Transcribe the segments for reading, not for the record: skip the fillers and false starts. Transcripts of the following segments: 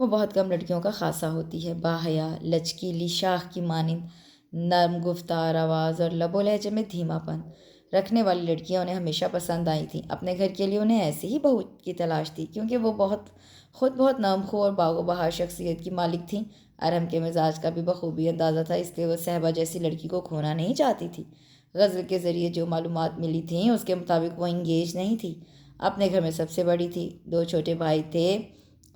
وہ بہت کم لڑکیوں کا خاصہ ہوتی ہے، باحیا، لچکیلی، شاخ کی مانند، نرم گفتار آواز اور لب و لہجے میں دھیما پن رکھنے والی لڑکیاں انہیں ہمیشہ پسند آئی تھیں۔ اپنے گھر کے لیے انہیں ایسی ہی بہو کی تلاش تھی، کیونکہ وہ بہت نرم خو اور باغ و بہار شخصیت کی مالک تھیں۔ ارحم کے مزاج کا بھی بخوبی اندازہ تھا، اس لیے وہ صحبا جیسی لڑکی کو کھونا نہیں چاہتی تھی۔ غزل کے ذریعے جو معلومات ملی تھیں اس کے مطابق وہ انگیج نہیں تھی، اپنے گھر میں سب سے بڑی تھی، 2 چھوٹے بھائی تھے،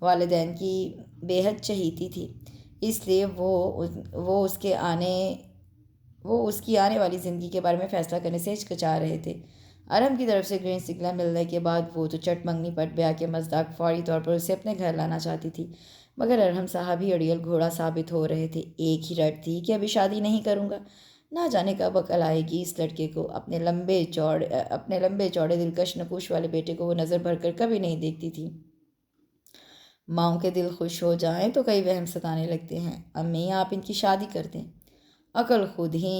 والدین کی بے حد چہیتی تھی، اس لیے وہ اس کی آنے والی زندگی کے بارے میں فیصلہ کرنے سے ہچکچا رہے تھے۔ ارحم کی طرف سے گرین سگنل ملنے کے بعد وہ تو چٹ منگنی پٹ بیاہ کے مصداق فوری طور پر اسے اپنے گھر لانا چاہتی تھی، مگر ارحم صاحب ہی اڑیل گھوڑا ثابت ہو رہے تھے۔ ایک ہی رٹ تھی کہ ابھی شادی نہیں کروں گا، نہ جانے کب عقل آئے گی اس لڑکے کو۔ اپنے لمبے چوڑے دلکش نقوش والے بیٹے کو وہ نظر بھر کر کبھی نہیں دیکھتی تھی۔ ماؤں کے دل خوش ہو جائیں تو کئی وہم ستانے لگتے ہیں۔ امی آپ ان کی شادی کر دیں، عقل خود ہی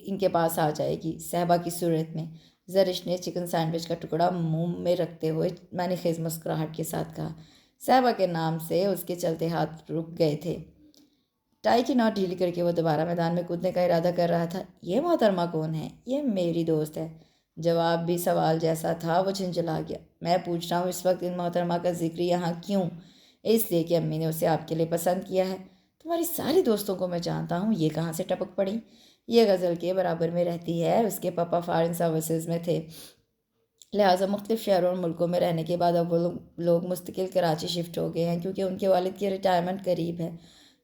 ان کے پاس آ جائے گی، صحبا کی صورت میں۔ زرش نے چکن سینڈوچ کا ٹکڑا منہ میں رکھتے ہوئے معنی خیز مسکراہٹ کے ساتھ کہا۔ صحبا کے نام سے اس کے چلتے ہاتھ رک گئے تھے۔ ٹائی کی نوٹ ڈھیلی کر کے وہ دوبارہ میدان میں کودنے کا ارادہ کر رہا تھا۔ یہ محترمہ کون ہے؟ یہ میری دوست ہے۔ جواب بھی سوال جیسا تھا، وہ جھنجھلا گیا۔ میں پوچھ رہا ہوں اس وقت ان محترمہ کا ذکر یہاں کیوں؟ اس لیے کہ امی نے اسے آپ کے لیے پسند کیا ہے۔ تمہاری ساری دوستوں کو میں جانتا ہوں، یہ کہاں سے ٹپک پڑی؟ یہ غزل کے برابر میں رہتی ہے، اس کے پاپا فارن سروسز میں تھے، لہٰذا مختلف شہروں اور ملکوں میں رہنے کے بعد اب وہ لوگ مستقل کراچی شفٹ ہو گئے ہیں، کیونکہ ان کے والد کی ریٹائرمنٹ قریب ہے۔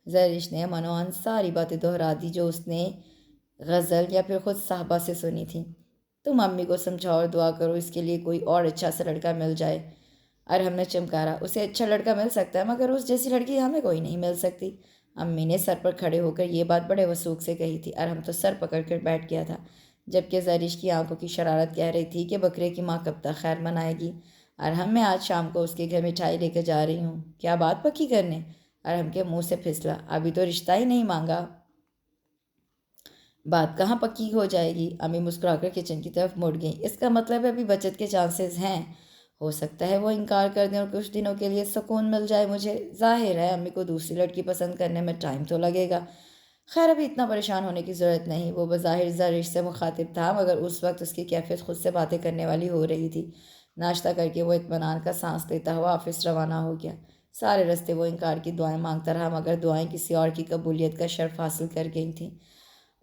زرش نے منوان ساری باتیں دہرا دی جو اس نے غزل یا پھر خود صاحبہ سے سنی تھیں۔ تم امی کو سمجھاؤ اور دعا کرو اس کے لیے کوئی اور اچھا سا لڑکا مل جائے۔ ارحم نے چمکارا۔ اسے اچھا لڑکا مل سکتا ہے، مگر اس جیسی لڑکی ہمیں کوئی نہیں مل سکتی۔ امی نے سر پر کھڑے ہو کر یہ بات بڑے وثوق سے کہی تھی۔ ارحم تو سر پکڑ کر بیٹھ گیا تھا، جبکہ زرش کی آنکھوں کی شرارت کہہ رہی تھی کہ بکرے کی ماں کب تک خیر منائے گی۔ ارحم، میں آج شام کو اس کے گھر مٹھائی لے کر جا رہی ہوں۔ کیا بات پکی کرنے؟ ارحم کے منہ سے پھسلا۔ ابھی تو رشتہ ہی نہیں مانگا، بات کہاں پکی ہو جائے گی؟ امی مسکرا کر کچن کی طرف مڑ گئیں۔ اس کا مطلب ہے ابھی بچت کے چانسز ہیں، ہو سکتا ہے وہ انکار کر دیں اور کچھ دنوں کے لیے سکون مل جائے مجھے۔ ظاہر ہے امی کو دوسری لڑکی پسند کرنے میں ٹائم تو لگے گا۔ خیر ابھی اتنا پریشان ہونے کی ضرورت نہیں۔ وہ بظاہر زرش سے مخاطب تھا، مگر اس وقت اس کی کیفیت خود سے باتیں کرنے والی ہو رہی تھی۔ ناشتہ کر کے وہ اطمینان کا سانس لیتا ہوا آفس روانہ ہو گیا۔ سارے رستے وہ انکار کی دعائیں مانگتا رہا، مگر دعائیں کسی اور کی قبولیت کا شرف حاصل کر گئی تھیں۔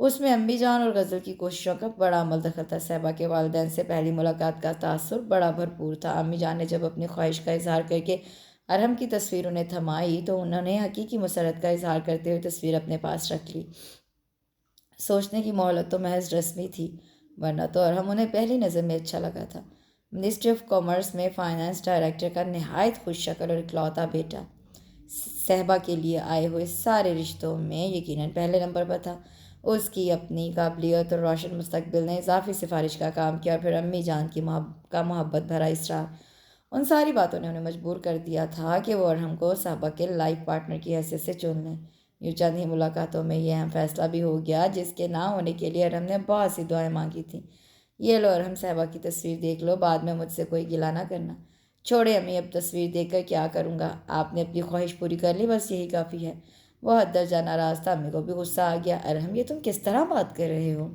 اس میں امی جان اور غزل کی کوششوں کا بڑا عمل دخل تھا۔ صحبا کے والدین سے پہلی ملاقات کا تاثر بڑا بھرپور تھا۔ امی جان نے جب اپنی خواہش کا اظہار کر کے ارحم کی تصویر انہیں تھمائی تو انہوں نے حقیقی مسرت کا اظہار کرتے ہوئے تصویر اپنے پاس رکھ لی۔ سوچنے کی مہلت تو محض رسمی تھی، ورنہ تو ارحم انہیں پہلی نظر میں اچھا لگا تھا۔ منسٹری آف کامرس میں فائنانس ڈائریکٹر کا نہایت خوش شکل اور اکلوتا بیٹا، صحبا کے لیے آئے ہوئے سارے رشتوں میں یقیناً پہلے نمبر پر تھا۔ اس کی اپنی قابلیت اور روشن مستقبل نے اضافی سفارش کا کام کیا، اور پھر امی جان کا محبت بھرا اصرار، ان ساری باتوں نے انہیں مجبور کر دیا تھا کہ وہ ارحم کو صحبا کے لائف پارٹنر کی حیثیت سے چن لیں۔ یوں چند ہی ملاقاتوں میں یہ اہم فیصلہ بھی ہو گیا، جس کے نہ ہونے کے لیے ارحم نے بہت سی دعائیں مانگی تھیں۔ یہ لو ارحم، صحبا کی تصویر دیکھ لو، بعد میں مجھ سے کوئی گلہ نہ کرنا۔ چھوڑے امی، اب تصویر دیکھ کر کیا کروں گا؟ آپ نے اپنی خواہش پوری کر لی، بس یہی کافی ہے۔ وہ حد درجہ ناراض تھا۔ امی کو بھی غصہ آ گیا۔ ارحم، یہ تم کس طرح بات کر رہے ہو؟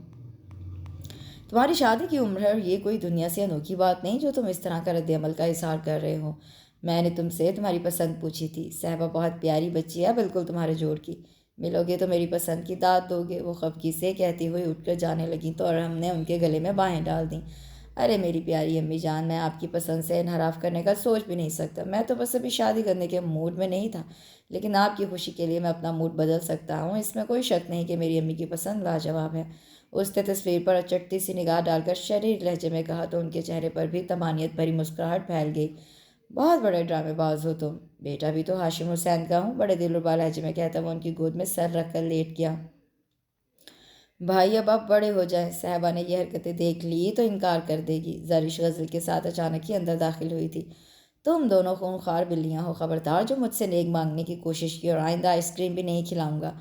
تمہاری شادی کی عمر ہے اور یہ کوئی دنیا سے انوکھی بات نہیں جو تم اس طرح کا رد عمل کا اظہار کر رہے ہو۔ میں نے تم سے تمہاری پسند پوچھی تھی۔ صحبا بہت پیاری بچی ہے، بالکل تمہارے جوڑ کی۔ ملو گے تو میری پسند کی داد دو گے۔ وہ خفگی سے کہتی ہوئی اٹھ کر جانے لگیں تو ارحم نے ان کے گلے میں باہیں ڈال دیں۔ ارے میری پیاری امی جان، میں آپ کی پسند سے انحراف کرنے کا سوچ بھی نہیں سکتا۔ میں تو بس ابھی شادی کرنے کے موڈ میں نہیں تھا، لیکن آپ کی خوشی کے لیے میں اپنا موڈ بدل سکتا ہوں۔ اس میں کوئی شک نہیں کہ میری امی کی پسند لاجواب ہے۔ اس نے تصویر پر چٹتی سی نگاہ ڈال کر شریر لہجے میں کہا تو ان کے چہرے پر بھی طمانینت بھری مسکراہٹ پھیل گئی۔ بہت بڑے ڈرامے باز ہو تم۔ بیٹا بھی تو ہاشم حسین کا ہوں، بڑے دلربا لہجے میں کہتا وہ ان کی گود میں سر رکھ کر لیٹ گیا۔ بھائی اب آپ بڑے ہو جائیں۔ صحبا نے یہ حرکتیں دیکھ لی تو انکار کر دے گی۔ زرش غزل کے ساتھ اچانک ہی اندر داخل ہوئی تھی۔ تم دونوں خونخوار بلیاں ہو، خبردار جو مجھ سے نیک مانگنے کی کوشش کی، اور آئندہ آئس کریم بھی نہیں کھلاؤں گا۔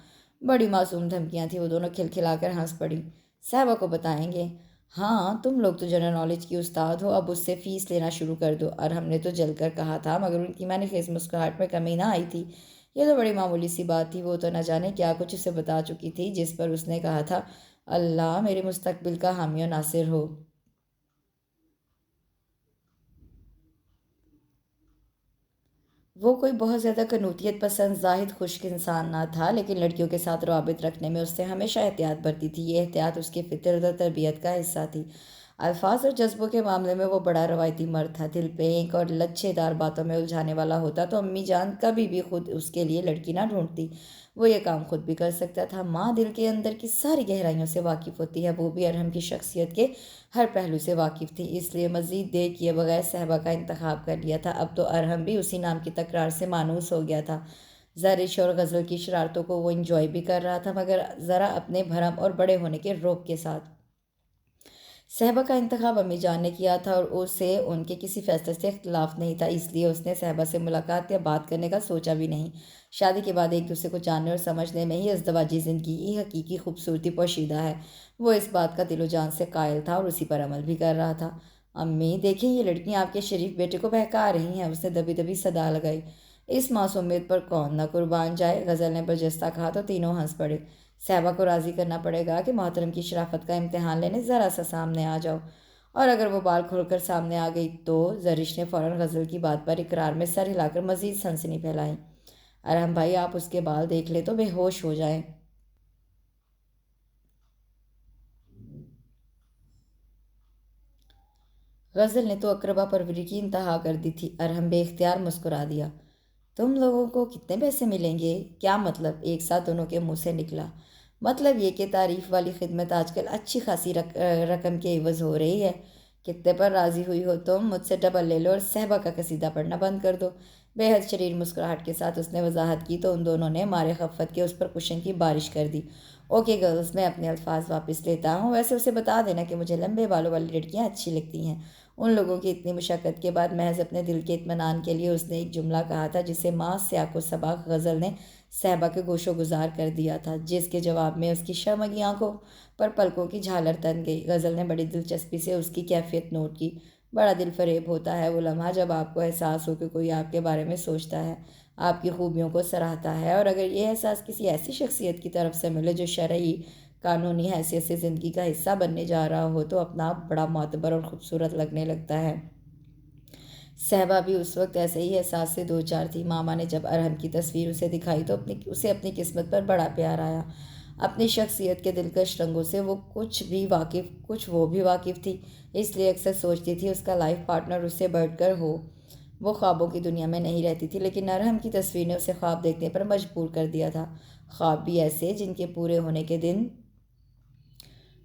بڑی معصوم دھمکیاں تھیں۔ وہ دونوں کھلکھلا کر ہنس پڑی۔ صحبا کو بتائیں گے؟ ہاں، تم لوگ تو جنرل نالج کی استاد ہو، اب اس سے فیس لینا شروع کر دو۔ ارحم نے تو جل کر کہا تھا، مگر ان کی معنی خیز مسکراہٹ میں کمی نہ آئی تھی۔ یہ تو بڑی معمولی سی بات تھی، وہ تو نہ جانے کیا کچھ اسے بتا چکی تھی جس پر اس نے کہا تھا اللہ میرے مستقبل کا حامی و ناصر ہو۔ وہ کوئی بہت زیادہ قنوتیت پسند زاہد خشک انسان نہ تھا، لیکن لڑکیوں کے ساتھ روابط رکھنے میں اس سے ہمیشہ احتیاط برتی تھی۔ یہ احتیاط اس کی فطرت اور تربیت کا حصہ تھی۔ الفاظ اور جذبوں کے معاملے میں وہ بڑا روایتی مرد تھا، دل پینک اور لچھے دار باتوں میں الجھانے والا ہوتا تو امی جان کبھی بھی خود اس کے لیے لڑکی نہ ڈھونڈتی، وہ یہ کام خود بھی کر سکتا تھا۔ ماں دل کے اندر کی ساری گہرائیوں سے واقف ہوتی ہے، وہ بھی ارحم کی شخصیت کے ہر پہلو سے واقف تھی، اس لیے مزید دیر کیے بغیر صحبا کا انتخاب کر لیا تھا۔ اب تو ارحم بھی اسی نام کی تکرار سے مانوس ہو گیا تھا۔ زرش اور غزل کی شرارتوں کو وہ انجوائے بھی کر رہا تھا، مگر ذرا اپنے بھرم اور بڑے ہونے کے روب کے ساتھ۔ صحبا کا انتخاب امی جان نے کیا تھا اور اسے ان کے کسی فیصلے سے اختلاف نہیں تھا، اس لیے اس نے صحبا سے ملاقات یا بات کرنے کا سوچا بھی نہیں۔ شادی کے بعد ایک دوسرے کو جاننے اور سمجھنے میں ہی ازدواجی زندگی کی حقیقی خوبصورتی پوشیدہ ہے، وہ اس بات کا دل و جان سے قائل تھا اور اسی پر عمل بھی کر رہا تھا۔ امی دیکھیں، یہ لڑکیاں آپ کے شریف بیٹے کو بہکا رہی ہیں، اس نے دبی دبی صدا لگائی۔ اس معصومیت پر کون نہ قربان جائے، غزل نے برجستہ کہا تو تینوں ہنس پڑے۔ صحبا کو راضی کرنا پڑے گا کہ محترم کی شرافت کا امتحان لینے ذرا سا سامنے آ جاؤ، اور اگر وہ بال کھول کر سامنے آ گئی تو؟ زرش نے فوراً غزل کی بات پر اقرار میں سر ہلا کر مزید سنسنی پھیلائی۔ ارحم بھائی، آپ اس کے بال دیکھ لیں تو بے ہوش ہو جائیں۔ غزل نے تو اقربا پروری کی انتہا کر دی تھی۔ ارحم بے اختیار مسکرا دیا۔ تم لوگوں کو کتنے پیسے ملیں گے؟ کیا مطلب؟ ایک ساتھ دونوں کے منہ سے نکلا۔ مطلب یہ کہ تعریف والی خدمت آج کل اچھی خاصی رقم کے عوض ہو رہی ہے۔ کتنے پر راضی ہوئی ہو تم؟ مجھ سے ڈبل لے لو اور صحبا کا قصیدہ پڑھنا بند کر دو۔ بے حد شریر مسکراہٹ کے ساتھ اس نے وضاحت کی تو ان دونوں نے مارے خفت کے اس پر کشن کی بارش کر دی۔ اوکے گرلز، میں اپنے الفاظ واپس لیتا ہوں، ویسے اسے بتا دینا کہ مجھے لمبے بالوں والی لڑکیاں اچھی لگتی ہیں۔ ان لوگوں کی اتنی مشقت کے بعد محض اپنے دل کے اطمینان کے لیے اس نے ایک جملہ کہا تھا جسے ماں سیاق و سباق غزل نے صحبا کے گوش و گزار کر دیا تھا، جس کے جواب میں اس کی شرمگی آنکھوں پر پلکوں کی جھالر تن گئی۔ غزل نے بڑی دلچسپی سے اس کی کیفیت نوٹ کی۔ بڑا دل فریب ہوتا ہے وہ لمحہ جب آپ کو احساس ہو کہ کوئی آپ کے بارے میں سوچتا ہے، آپ کی خوبیوں کو سراہتا ہے، اور اگر یہ احساس کسی ایسی شخصیت کی طرف سے ملے جو شرعی قانونی حیثیت سے زندگی کا حصہ بننے جا رہا ہو تو اپنا آپ بڑا معتبر اور خوبصورت لگنے لگتا ہے۔ صحبا بھی اس وقت ایسے ہی احساس سے دو چار تھی۔ ماما نے جب ارحم کی تصویر اسے دکھائی تو اسے اپنی قسمت پر بڑا پیار آیا۔ اپنی شخصیت کے دلکش رنگوں سے وہ کچھ وہ بھی واقف تھی، اس لیے اکثر سوچتی تھی اس کا لائف پارٹنر اس سے بڑھ کر ہو۔ وہ خوابوں کی دنیا میں نہیں رہتی تھی، لیکن ارحم کی تصویر نے اسے خواب دیکھنے پر مجبور کر دیا تھا، خواب بھی ایسے جن کے پورے ہونے کے دن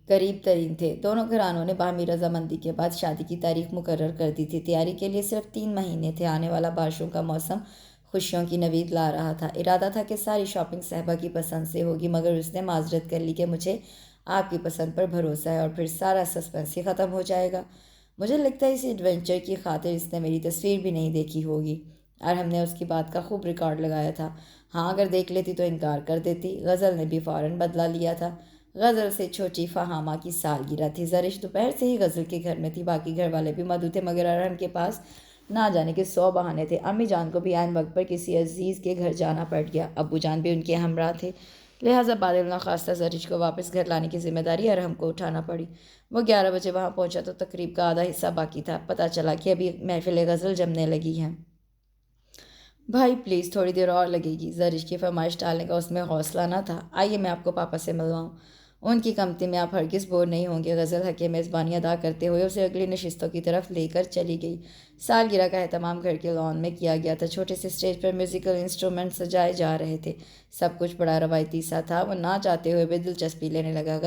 قریب ترین تھے۔ دونوں گھرانوں نے باہمی رضامندی کے بعد شادی کی تاریخ مقرر کر دی تھی۔ تیاری کے لیے صرف 3 مہینے تھے۔ آنے والا بارشوں کا موسم خوشیوں کی نوید لا رہا تھا۔ ارادہ تھا کہ ساری شاپنگ صحبا کی پسند سے ہوگی، مگر اس نے معذرت کر لی کہ مجھے آپ کی پسند پر بھروسہ ہے، اور پھر سارا سسپنس ہی ختم ہو جائے گا۔ مجھے لگتا ہے اس ایڈونچر کی خاطر اس نے میری تصویر بھی نہیں دیکھی ہوگی۔ ارحم نے اس کی بات کا خوب ریکارڈ لگایا تھا۔ ہاں، اگر دیکھ لیتی تو انکار کر دیتی۔ غزل نے بھی فوراً بدلہ لیا تھا۔ غزل سے چھوٹی فہامہ کی سالگرہ تھی۔ زرش دوپہر سے ہی غزل کے گھر میں تھی، باقی گھر والے بھی مدعو تھے، مگر ارحم کے پاس نہ جانے کے 100 بہانے تھے۔ امی جان کو بھی عین وقت پر کسی عزیز کے گھر جانا پڑ گیا، ابو جان بھی ان کے ہمراہ تھے، لہٰذا بعد ناخواستہ زرش کو واپس گھر لانے کی ذمہ داری ارحم کو اٹھانا پڑی۔ وہ 11 بجے وہاں پہنچا تو تقریب کا آدھا حصہ باقی تھا۔ پتہ چلا کہ ابھی محفل غزل جمنے لگی ہے۔ بھائی پلیز تھوڑی دیر اور لگے گی، زرش کی فرمائش ٹالنے کا اس میں حوصلہ نہ تھا۔ آئیے میں آپ کو پاپا سے ملواؤں، ان کی کمتی میں آپ ہرگز بور نہیں ہوں گے۔ غزل حق میزبانی ادا کرتے ہوئے اسے اگلی نشستوں کی طرف لے کر چلی گئی۔ سالگرہ کا اہتمام گھر کے لان میں کیا گیا تھا۔ چھوٹے سے اسٹیج پر میوزیکل انسٹرومنٹ سجائے جا رہے تھے، سب کچھ بڑا روایتی سا تھا۔ وہ نہ چاہتے ہوئے بھی دلچسپی لینے لگا۔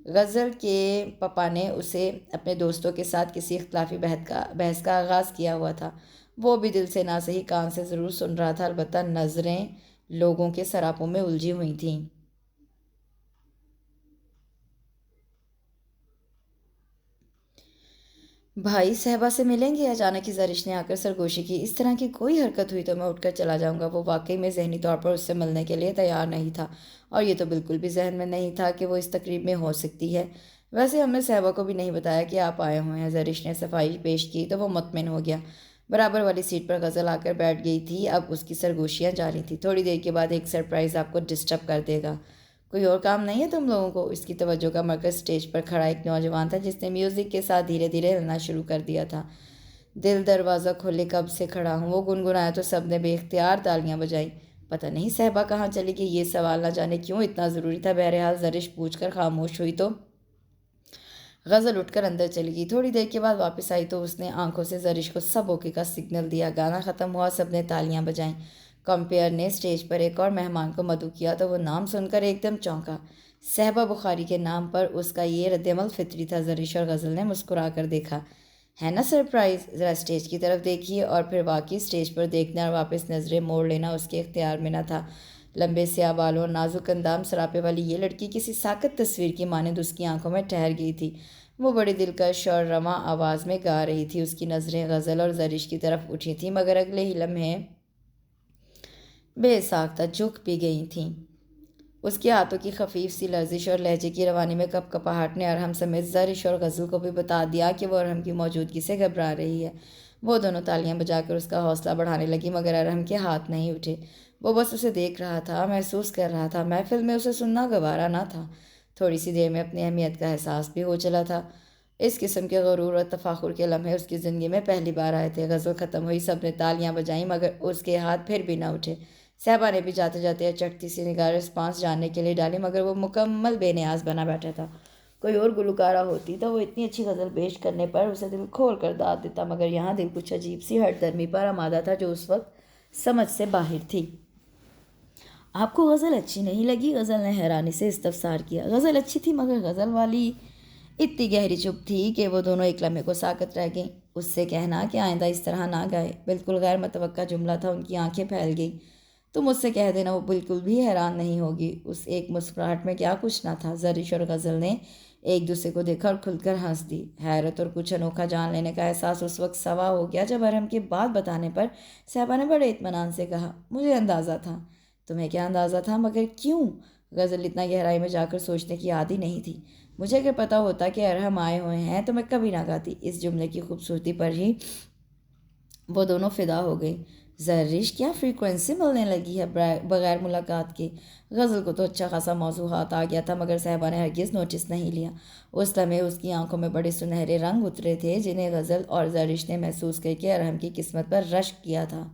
غزل کے پپا نے اسے اپنے دوستوں کے ساتھ کسی اختلافی بحث کا آغاز کیا ہوا تھا، وہ بھی دل سے نہ صحیح کان سے ضرور سن رہا تھا، البتہ نظریں لوگوں کے سراپوں میں الجھی ہوئی تھیں۔ بھائی صحبا سے ملیں گے؟ اچانک ہی زرش نے آ کر سرگوشی کی۔ اس طرح کی کوئی حرکت ہوئی تو میں اٹھ کر چلا جاؤں گا۔ وہ واقعی میں ذہنی طور پر اس سے ملنے کے لیے تیار نہیں تھا، اور یہ تو بالکل بھی ذہن میں نہیں تھا کہ وہ اس تقریب میں ہو سکتی ہے۔ ویسے ہم نے صحبا کو بھی نہیں بتایا کہ آپ آئے ہوئے ہیں، زرش نے صفائی پیش کی تو وہ مطمئن ہو گیا۔ برابر والی سیٹ پر غزل آ کر بیٹھ گئی تھی، اب اس کی سرگوشیاں جاری تھیں۔ تھوڑی دیر کے بعد ایک سرپرائز آپ کو ڈسٹرب کر دے گا۔ کوئی اور کام نہیں ہے تم لوگوں کو؟ اس کی توجہ کا مرکز اسٹیج پر کھڑا ایک نوجوان تھا جس نے میوزک کے ساتھ دھیرے دھیرے ہلنا شروع کر دیا تھا۔ دل دروازہ کھولے کب سے کھڑا ہوں، وہ گنگنایا تو سب نے بے اختیار تالیاں بجائیں۔ پتہ نہیں صحبا کہاں چلی گئی، یہ سوال نہ جانے کیوں اتنا ضروری تھا۔ بہرحال زرش پوچھ کر خاموش ہوئی تو غزل اٹھ کر اندر چلی گئی۔ تھوڑی دیر کے بعد واپس آئی تو اس نے آنکھوں سے زرش کو سب اوکے کا سگنل دیا۔ گانا ختم ہوا، سب نے تالیاں بجائیں۔ کمپیئر نے اسٹیج پر ایک اور مہمان کو مدعو کیا تو وہ نام سن کر ایک دم چونکا۔ صحبا بخاری کے نام پر اس کا یہ رد عمل فطری تھا۔ زرش اور غزل نے مسکرا کر دیکھا۔ ہے نا سرپرائز؟ ذرا اسٹیج کی طرف دیکھیے، اور پھر واقعی اسٹیج پر دیکھنا اور واپس نظریں موڑ لینا اس کے اختیار میں نہ تھا۔ لمبے سیاہ بالوں اور نازک اندام سراپے والی یہ لڑکی کسی ساکت تصویر کی مانند اس کی آنکھوں میں ٹھہر گئی تھی۔ وہ بڑی دلکش اور رواں آواز میں گا رہی تھی۔ اس کی نظریں غزل اور زرش کی طرف اٹھی تھیں، مگر اگلے ہی لمحے بے ساختہ جھک بھی گئی تھیں۔ اس کے ہاتھوں کی خفیف سی لرزش اور لہجے کی روانی میں کپ کپاہٹ نے ارحم سمیت زرش اور غزل کو بھی بتا دیا کہ وہ ارحم کی موجودگی سے گھبرا رہی ہے۔ وہ دونوں تالیاں بجا کر اس کا حوصلہ بڑھانے لگی، مگر ارحم کے ہاتھ نہیں اٹھے۔ وہ بس اسے دیکھ رہا تھا، محسوس کر رہا تھا۔ محفل میں اسے سننا گوارا نہ تھا۔ تھوڑی سی دیر میں اپنی اہمیت کا احساس بھی ہو چلا تھا۔ اس قسم کے غرور اور تفاخر کے لمحے اس کی زندگی میں پہلی بار آئے تھے۔ غزل ختم ہوئی، سب نے تالیاں بجائیں، مگر اس کے ہاتھ پھر بھی نہ اٹھے۔ صحبا نے بھی جاتے جاتے چٹتی سی نگاہ رسپانس جاننے کے لیے ڈالی، مگر وہ مکمل بے نیاز بنا بیٹھا تھا۔ کوئی اور گلوکارہ ہوتی تو وہ اتنی اچھی غزل پیش کرنے پر اسے دل کھول کر داد دیتا، مگر یہاں دل کچھ عجیب سی ہٹ درمی پر آمادہ تھا جو اس وقت سمجھ سے باہر تھی۔ آپ کو غزل اچھی نہیں لگی؟ غزل نے حیرانی سے استفسار کیا۔ غزل اچھی تھی، مگر غزل والی اتنی گہری چپ تھی کہ وہ دونوں ایک لمحے کو ساکت رہ گئیں۔ اس سے کہنا کہ آئندہ اس طرح نہ گائے، بالکل غیر متوقع جملہ تھا۔ ان کی آنکھیں پھیل گئیں۔ تم مجھ سے کہہ دینا، وہ بالکل بھی حیران نہیں ہوگی۔ اس ایک مسکراہٹ میں کیا کچھ نہ تھا۔ زرش اور غزل نے ایک دوسرے کو دیکھا اور کھل کر ہنس دی۔ حیرت اور کچھ انوکھا جان لینے کا احساس اس وقت سوا ہو گیا جب ارحم کی بات بتانے پر صحبا نے بڑے اطمینان سے کہا، مجھے اندازہ تھا۔ تمہیں کیا اندازہ تھا؟ مگر کیوں؟ غزل اتنا گہرائی میں جا کر سوچنے کی عادی نہیں تھی۔ مجھے اگر پتہ ہوتا کہ ارحم آئے ہوئے ہیں تو میں کبھی نہ گاتی۔ اس جملے کی خوبصورتی پر ہی وہ دونوں فدا ہو گئے۔ زرش، کیا فریکوینسی ملنے لگی ہے بغیر ملاقات کے؟ غزل کو تو اچھا خاصا موضوعات آ گیا تھا، مگر صحبا نے ہرگز نوٹس نہیں لیا۔ اس لمحے اس کی آنکھوں میں بڑے سنہرے رنگ اترے تھے جنہیں غزل اور زرش نے محسوس کر کے ارحم کی قسمت پر رشک کیا تھا۔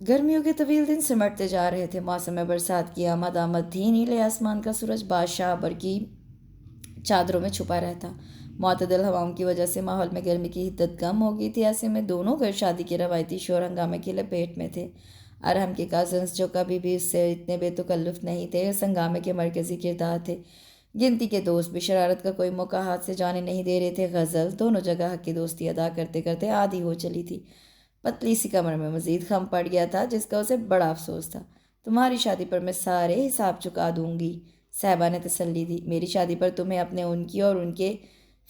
گرمیوں کے طویل دن سمٹتے جا رہے تھے۔ موسم برسات کی آمد تھی۔ نیلے آسمان کا سورج بادشاہ ابر کی چادروں میں چھپا رہتا۔ معتدل ہواؤں کی وجہ سے ماحول میں گرمی کی حدت کم ہو گئی تھی۔ ایسے میں دونوں گھر شادی کے روایتی شور ہنگامے کی لپیٹ میں تھے۔ ارحم کے کازنز، جو کبھی بھی اس سے اتنے بے تکلف نہیں تھے، اس ہنگامے کے مرکزی کردار تھے۔ گنتی کے دوست بھی شرارت کا کوئی موقع ہاتھ سے جانے نہیں دے رہے تھے۔ غزل دونوں جگہ حق کی دوستی ادا کرتے کرتے آدھی ہو چلی تھی۔ پتلی سی کمر میں مزید خم پڑ گیا تھا جس کا اسے بڑا افسوس تھا۔ تمہاری شادی پر میں سارے حساب چکا دوں گی، صحبا نے تسلی دی۔ میری شادی پر تمہیں اپنے ان کی اور ان کے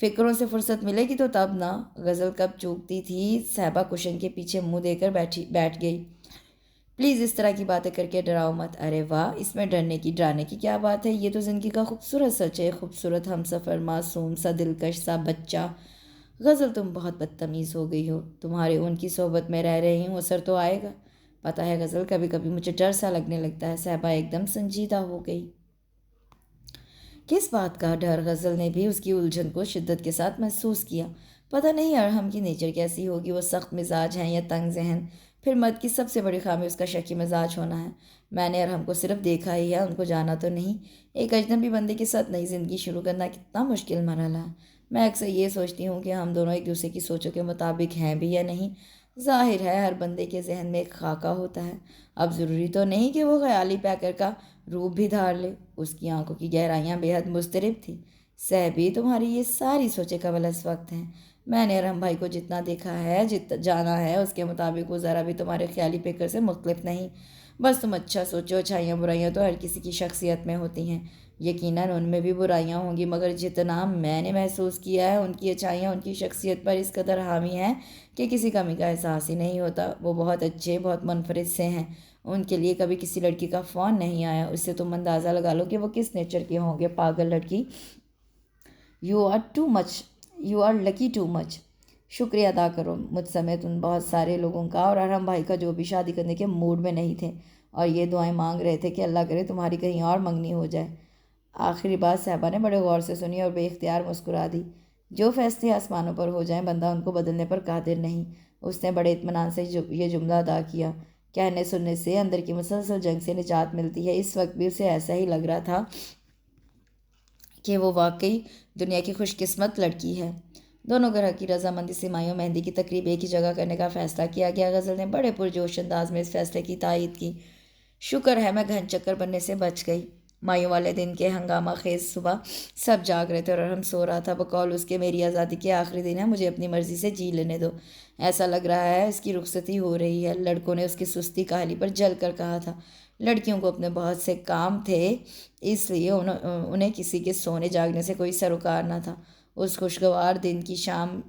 فکروں سے فرصت ملے گی تو تب نہ۔ غزل کب چوکتی تھی، صحبا کشن کے پیچھے منہ دے کر بیٹھ گئی۔ پلیز اس طرح کی باتیں کر کے ڈراؤ مت۔ ارے واہ، اس میں ڈرانے کی کیا بات ہے؟ یہ تو زندگی کا خوبصورت سچ ہے۔ خوبصورت ہم سفر، معصوم سا، دلکش سا بچہ۔ غزل، تم بہت بدتمیز ہو گئی ہو۔ تمہارے ان کی صحبت میں رہ رہی ہوں، اثر تو آئے گا۔ پتہ ہے غزل، کبھی کبھی مجھے ڈر سا لگنے لگتا ہے۔ صحبا ایک دم سنجیدہ ہو گئی۔ کس بات کا ڈر؟ غزل نے بھی اس کی الجھن کو شدت کے ساتھ محسوس کیا۔ پتہ نہیں ارحم کی نیچر کیسی ہوگی، وہ سخت مزاج ہیں یا تنگ ذہن؟ پھر مرد کی سب سے بڑی خامی اس کا شکی مزاج ہونا ہے۔ میں نے ارحم کو صرف دیکھا ہی ہے، ان کو جانا تو نہیں۔ ایک اجنبی بندے کے ساتھ نئی زندگی شروع کرنا کتنا مشکل مرحلہ ہے۔ میں اکثر یہ سوچتی ہوں کہ ہم دونوں ایک دوسرے کی سوچوں کے مطابق ہیں بھی یا نہیں۔ ظاہر ہے ہر بندے کے ذہن میں ایک خاکہ ہوتا ہے، اب ضروری تو نہیں کہ وہ خیالی پیکر کا روپ بھی دھار لے۔ اس کی آنکھوں کی گہرائیاں بے حد مضطرب تھیں۔ صحبی، تمہاری یہ ساری سوچیں قبل از وقت ہیں۔ میں نے ارحم بھائی کو جتنا دیکھا ہے، جانا ہے، اس کے مطابق وہ ذرا بھی تمہارے خیالی پیکر سے مختلف نہیں۔ بس تم اچھا سوچو، اچھائیاں برائیاں تو ہر کسی کی شخصیت میں ہوتی ہیں۔ یقیناً ان میں بھی برائیاں ہوں گی، مگر جتنا میں نے محسوس کیا ہے ان کی اچھائیاں ان کی شخصیت پر اس قدر حاوی ہیں کہ کسی کمی کا احساس ہی نہیں ہوتا۔ وہ بہت اچھے، بہت منفرد سے ہیں۔ ان کے لیے کبھی کسی لڑکی کا فون نہیں آیا۔ اس سے تم اندازہ لگا لو کہ وہ کس نیچر کے ہوں گے۔ پاگل لڑکی، you are lucky too much. شکریہ ادا کرو مجھ سمیت ان بہت سارے لوگوں کا اور ارحم بھائی کا، جو بھی شادی کرنے کے موڈ میں نہیں تھے اور یہ دعائیں مانگ رہے تھے کہ اللہ کرے تمہاری کہیں اور منگنی ہو جائے۔ آخری بات صاحبہ نے بڑے غور سے سنی اور بے اختیار مسکرا دی۔ جو فیصلے آسمانوں پر ہو جائیں بندہ ان کو بدلنے پر قادر نہیں۔ اس نے بڑے اطمینان سے یہ جملہ ادا کیا۔ کہنے سننے سے اندر کی مسلسل جنگ سے نجات ملتی ہے۔ اس وقت بھی اسے ایسا ہی لگ رہا تھا کہ وہ واقعی دنیا کی خوش قسمت لڑکی ہے۔ دونوں گھر کی رضامندی سے مائیں و مہندی کی تقریب ایک ہی جگہ کرنے کا فیصلہ کیا گیا۔ غزل نے بڑے پرجوش انداز میں اس فیصلے کی تائید کی۔ شکر ہے میں گھن چکر بننے سے بچ گئی۔ مائیوں والے دن کے ہنگامہ خیز صبح سب جاگ رہے تھے اور ارحم سو رہا تھا۔ بقول اس کے میری آزادی کے آخری دن ہے، مجھے اپنی مرضی سے جی لینے دو۔ ایسا لگ رہا ہے اس کی رخصتی ہو رہی ہے۔ لڑکوں نے اس کی سستی کاہلی پر جل کر کہا تھا۔ لڑکیوں کو اپنے بہت سے کام تھے، اس لیے انہیں کسی کے سونے جاگنے سے کوئی سروکار نہ تھا۔ اس خوشگوار دن کی شام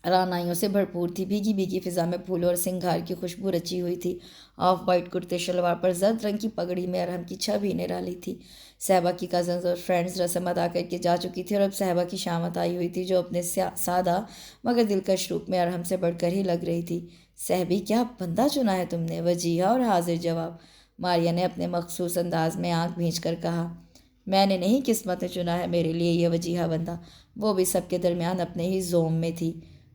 رعنائیوں سے بھرپور تھی۔ بھیگی بھیگی فضا میں پھولوں اور سنگھار کی خوشبو رچی ہوئی تھی۔ آف وائٹ کرتے شلوار پر زرد رنگ کی پگڑی میں ارحم کی چھب ہی نرالی تھی۔ صحبا کی کزنز اور فرینڈز رسم ادا کر کے جا چکی تھی اور اب صحبا کی شامت آئی ہوئی تھی، جو اپنے سادہ مگر دلکش روپ میں ارحم سے بڑھ کر ہی لگ رہی تھی۔ صحبی، کیا بندہ چنا ہے تم نے؟ وجیہہ اور حاضر جواب۔ ماریا نے اپنے مخصوص انداز میں آنکھ بھینچ کر کہا۔ میں نے نہیں، قسمت نے چنا ہے میرے لیے یہ وجیہہ بندہ۔ وہ بھی سب کے درمیان اپنے ہی زوم میں تھی۔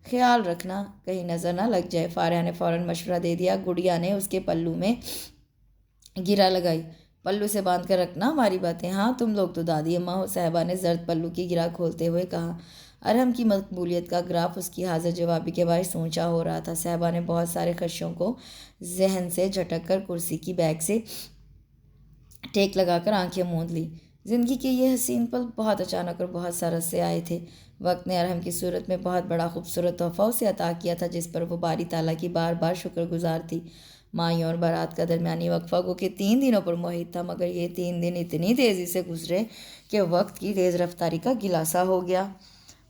خیال رکھنا کہیں نظر نہ لگ جائے۔ فارحہ نے فوراً مشورہ دے دیا۔ گڑیا نے اس کے پلو میں گرا لگائی۔ پلو سے باندھ کر رکھنا ہماری باتیں۔ ہاں، تم لوگ تو دادی اماں ہو، صاحبہ نے زرد پلو کی گرا کھولتے ہوئے کہا۔ ارحم کی مقبولیت کا گراف اس کی حاضر جوابی کے باعث اونچا ہو رہا تھا۔ صاحبہ نے بہت سارے خدشوں کو ذہن سے جھٹک کر کرسی کی بیک سے ٹیک لگا کر آنکھیں موند لی۔ زندگی کے یہ حسین پل بہت اچانک اور بہت سرت سے آئے تھے۔ وقت نے ارحم کی صورت میں بہت بڑا خوبصورت تحفہ اسے عطا کیا تھا، جس پر وہ باری تعالیٰ کی بار بار شکر گزار تھی۔ مائیوں اور بارات کا درمیانی وقفہ گو کہ 3 دنوں پر محیط تھا، مگر یہ 3 دن اتنی تیزی سے گزرے کہ وقت کی تیز رفتاری کا گلاسا ہو گیا۔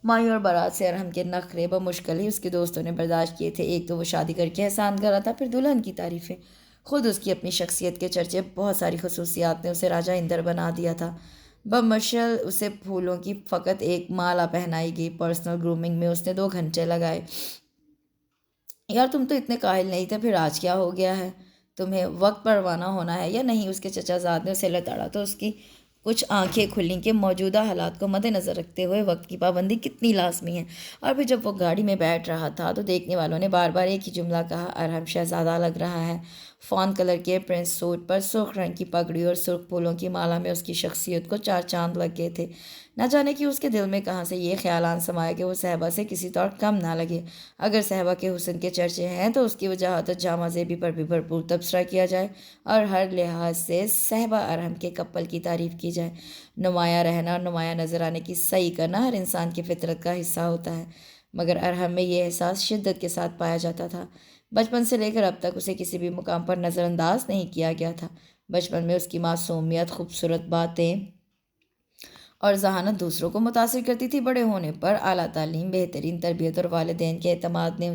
مائیوں اور بارات سے ارحم کے نخرے بمشکل ہی اس کے دوستوں نے برداشت کیے تھے۔ ایک تو وہ شادی کر کے احسان کر رہا تھا، پھر دلہن کی تعریفیں، خود اس کی اپنی شخصیت کے چرچے، بہت ساری خصوصیات نے اسے راجہ اندر بنا دیا تھا۔ بمشل اسے پھولوں کی فقط ایک مالا پہنائی گئی۔ پرسنل گرومنگ میں اس نے 2 گھنٹے لگائے۔ یار تم تو اتنے کاہل نہیں تھے، پھر آج کیا ہو گیا ہے؟ تمہیں وقت پر روانہ ہونا ہے یا نہیں؟ اس کے چچا زاد نے اسے لتاڑا تو اس کی کچھ آنکھیں کھلیں کہ موجودہ حالات کو مد نظر رکھتے ہوئے وقت کی پابندی کتنی لازمی ہے۔ اور پھر جب وہ گاڑی میں بیٹھ رہا تھا تو دیکھنے والوں نے بار بار ایک ہی جملہ کہا، ارحم شہزادہ لگ رہا ہے۔ فون کلر کے پرنس سوٹ پر سرخ رنگ کی پگڑی اور سرخ پھولوں کی مالا میں اس کی شخصیت کو 4 چاند لگ گئے تھے۔ نہ جانے کہ اس کے دل میں کہاں سے یہ خیال آن سمایا کہ وہ صحبا سے کسی طور کم نہ لگے۔ اگر صحبا کے حسن کے چرچے ہیں تو اس کی وجاہت جامہ زیبی پر بھی بھرپور تبصرہ کیا جائے اور ہر لحاظ سے صحبا ارحم کے کپل کی تعریف کی جائے۔ نمایاں رہنا اور نمایاں نظر آنے کی سعی کرنا ہر انسان کی فطرت کا حصہ ہوتا ہے، مگر ارحم میں یہ احساس شدت کے ساتھ پایا جاتا تھا۔ بچپن سے لے کر اب تک اسے کسی بھی مقام پر نظر انداز نہیں کیا گیا تھا۔ بچپن میں اس کی معصومیت، خوبصورت باتیں اور ذہانت دوسروں کو متاثر کرتی تھی۔ بڑے ہونے پر اعلیٰ تعلیم، بہترین تربیت اور والدین کے اعتماد نے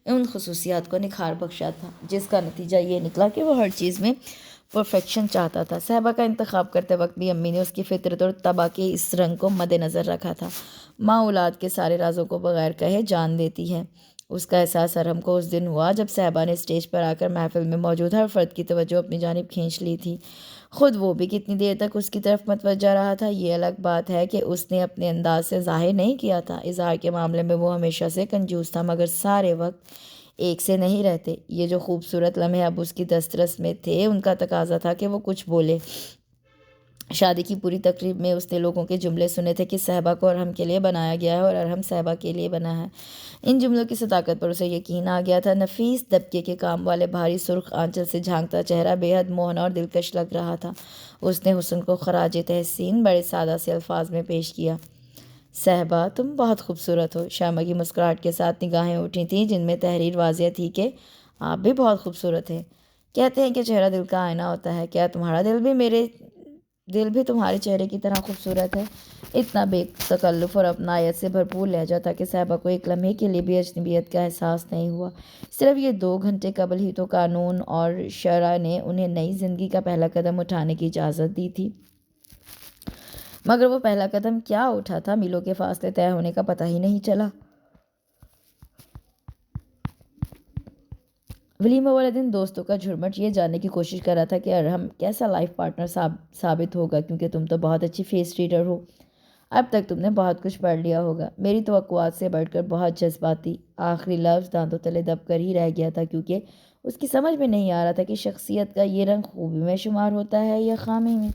ان خصوصیات کو نکھار بخشا تھا، جس کا نتیجہ یہ نکلا کہ وہ ہر چیز میں پرفیکشن چاہتا تھا۔ صحبا کا انتخاب کرتے وقت بھی امی نے اس کی فطرت اور طبع کے اس رنگ کو مد نظر رکھا تھا۔ ماں اولاد کے سارے رازوں کو بغیر کہے جان دیتی ہے۔ اس کا احساس ارحم کو اس دن ہوا جب صحبا نے اسٹیج پر آ کر محفل میں موجود ہر فرد کی توجہ اپنی جانب کھینچ لی تھی۔ خود وہ بھی کتنی دیر تک اس کی طرف متوجہ رہا تھا۔ یہ الگ بات ہے کہ اس نے اپنے انداز سے ظاہر نہیں کیا تھا۔ اظہار کے معاملے میں وہ ہمیشہ سے کنجوس تھا، مگر سارے وقت ایک سے نہیں رہتے۔ یہ جو خوبصورت لمحے اب اس کی دسترس میں تھے، ان کا تقاضا تھا کہ وہ کچھ بولے۔ شادی کی پوری تقریب میں اس نے لوگوں کے جملے سنے تھے کہ صحبا کو ارحم کے لیے بنایا گیا ہے اور ارحم صحبا کے لیے بنا ہے۔ ان جملوں کی صداقت پر اسے یقین آ گیا تھا۔ نفیس دبکے کے کام والے بھاری سرخ آنچل سے جھانکتا چہرہ بے حد موہنا اور دلکش لگ رہا تھا۔ اس نے حسن کو خراج تحسین بڑے سادہ سے الفاظ میں پیش کیا۔ صحبا، تم بہت خوبصورت ہو۔ شامہ کی مسکراہٹ کے ساتھ نگاہیں اٹھی تھیں، جن میں تحریر واضح تھی کہ آپ بھی بہت خوبصورت ہیں۔ کہتے ہیں کہ چہرہ دل کا آئینہ ہوتا ہے، کیا تمہارا دل بھی میرے دل بھی تمہارے چہرے کی طرح خوبصورت ہے۔ اتنا بے تکلف اور اپنائیت سے بھرپور لہجہ تھا کہ صاحبہ کو ایک لمحے کے لیے بھی اجنبیت کا احساس نہیں ہوا۔ صرف یہ 2 گھنٹے قبل ہی تو قانون اور شرع نے انہیں نئی زندگی کا پہلا قدم اٹھانے کی اجازت دی تھی، مگر وہ پہلا قدم کیا اٹھا تھا، میلوں کے فاصلے طے ہونے کا پتہ ہی نہیں چلا۔ ولیمہ والے دن دوستوں کا جھرمٹ یہ جاننے کی کوشش کر رہا تھا کہ ارحم کیسا لائف پارٹنر ثابت ہوگا، کیونکہ تم تو بہت اچھی فیس ریڈر ہو، اب تک تم نے بہت کچھ پڑھ لیا ہوگا۔ میری توقعات سے بڑھ کر بہت جذباتی، آخری لفظ دانتوں تلے دب کر ہی رہ گیا تھا، کیونکہ اس کی سمجھ میں نہیں آ رہا تھا کہ شخصیت کا یہ رنگ خوبی میں شمار ہوتا ہے یا خامی میں۔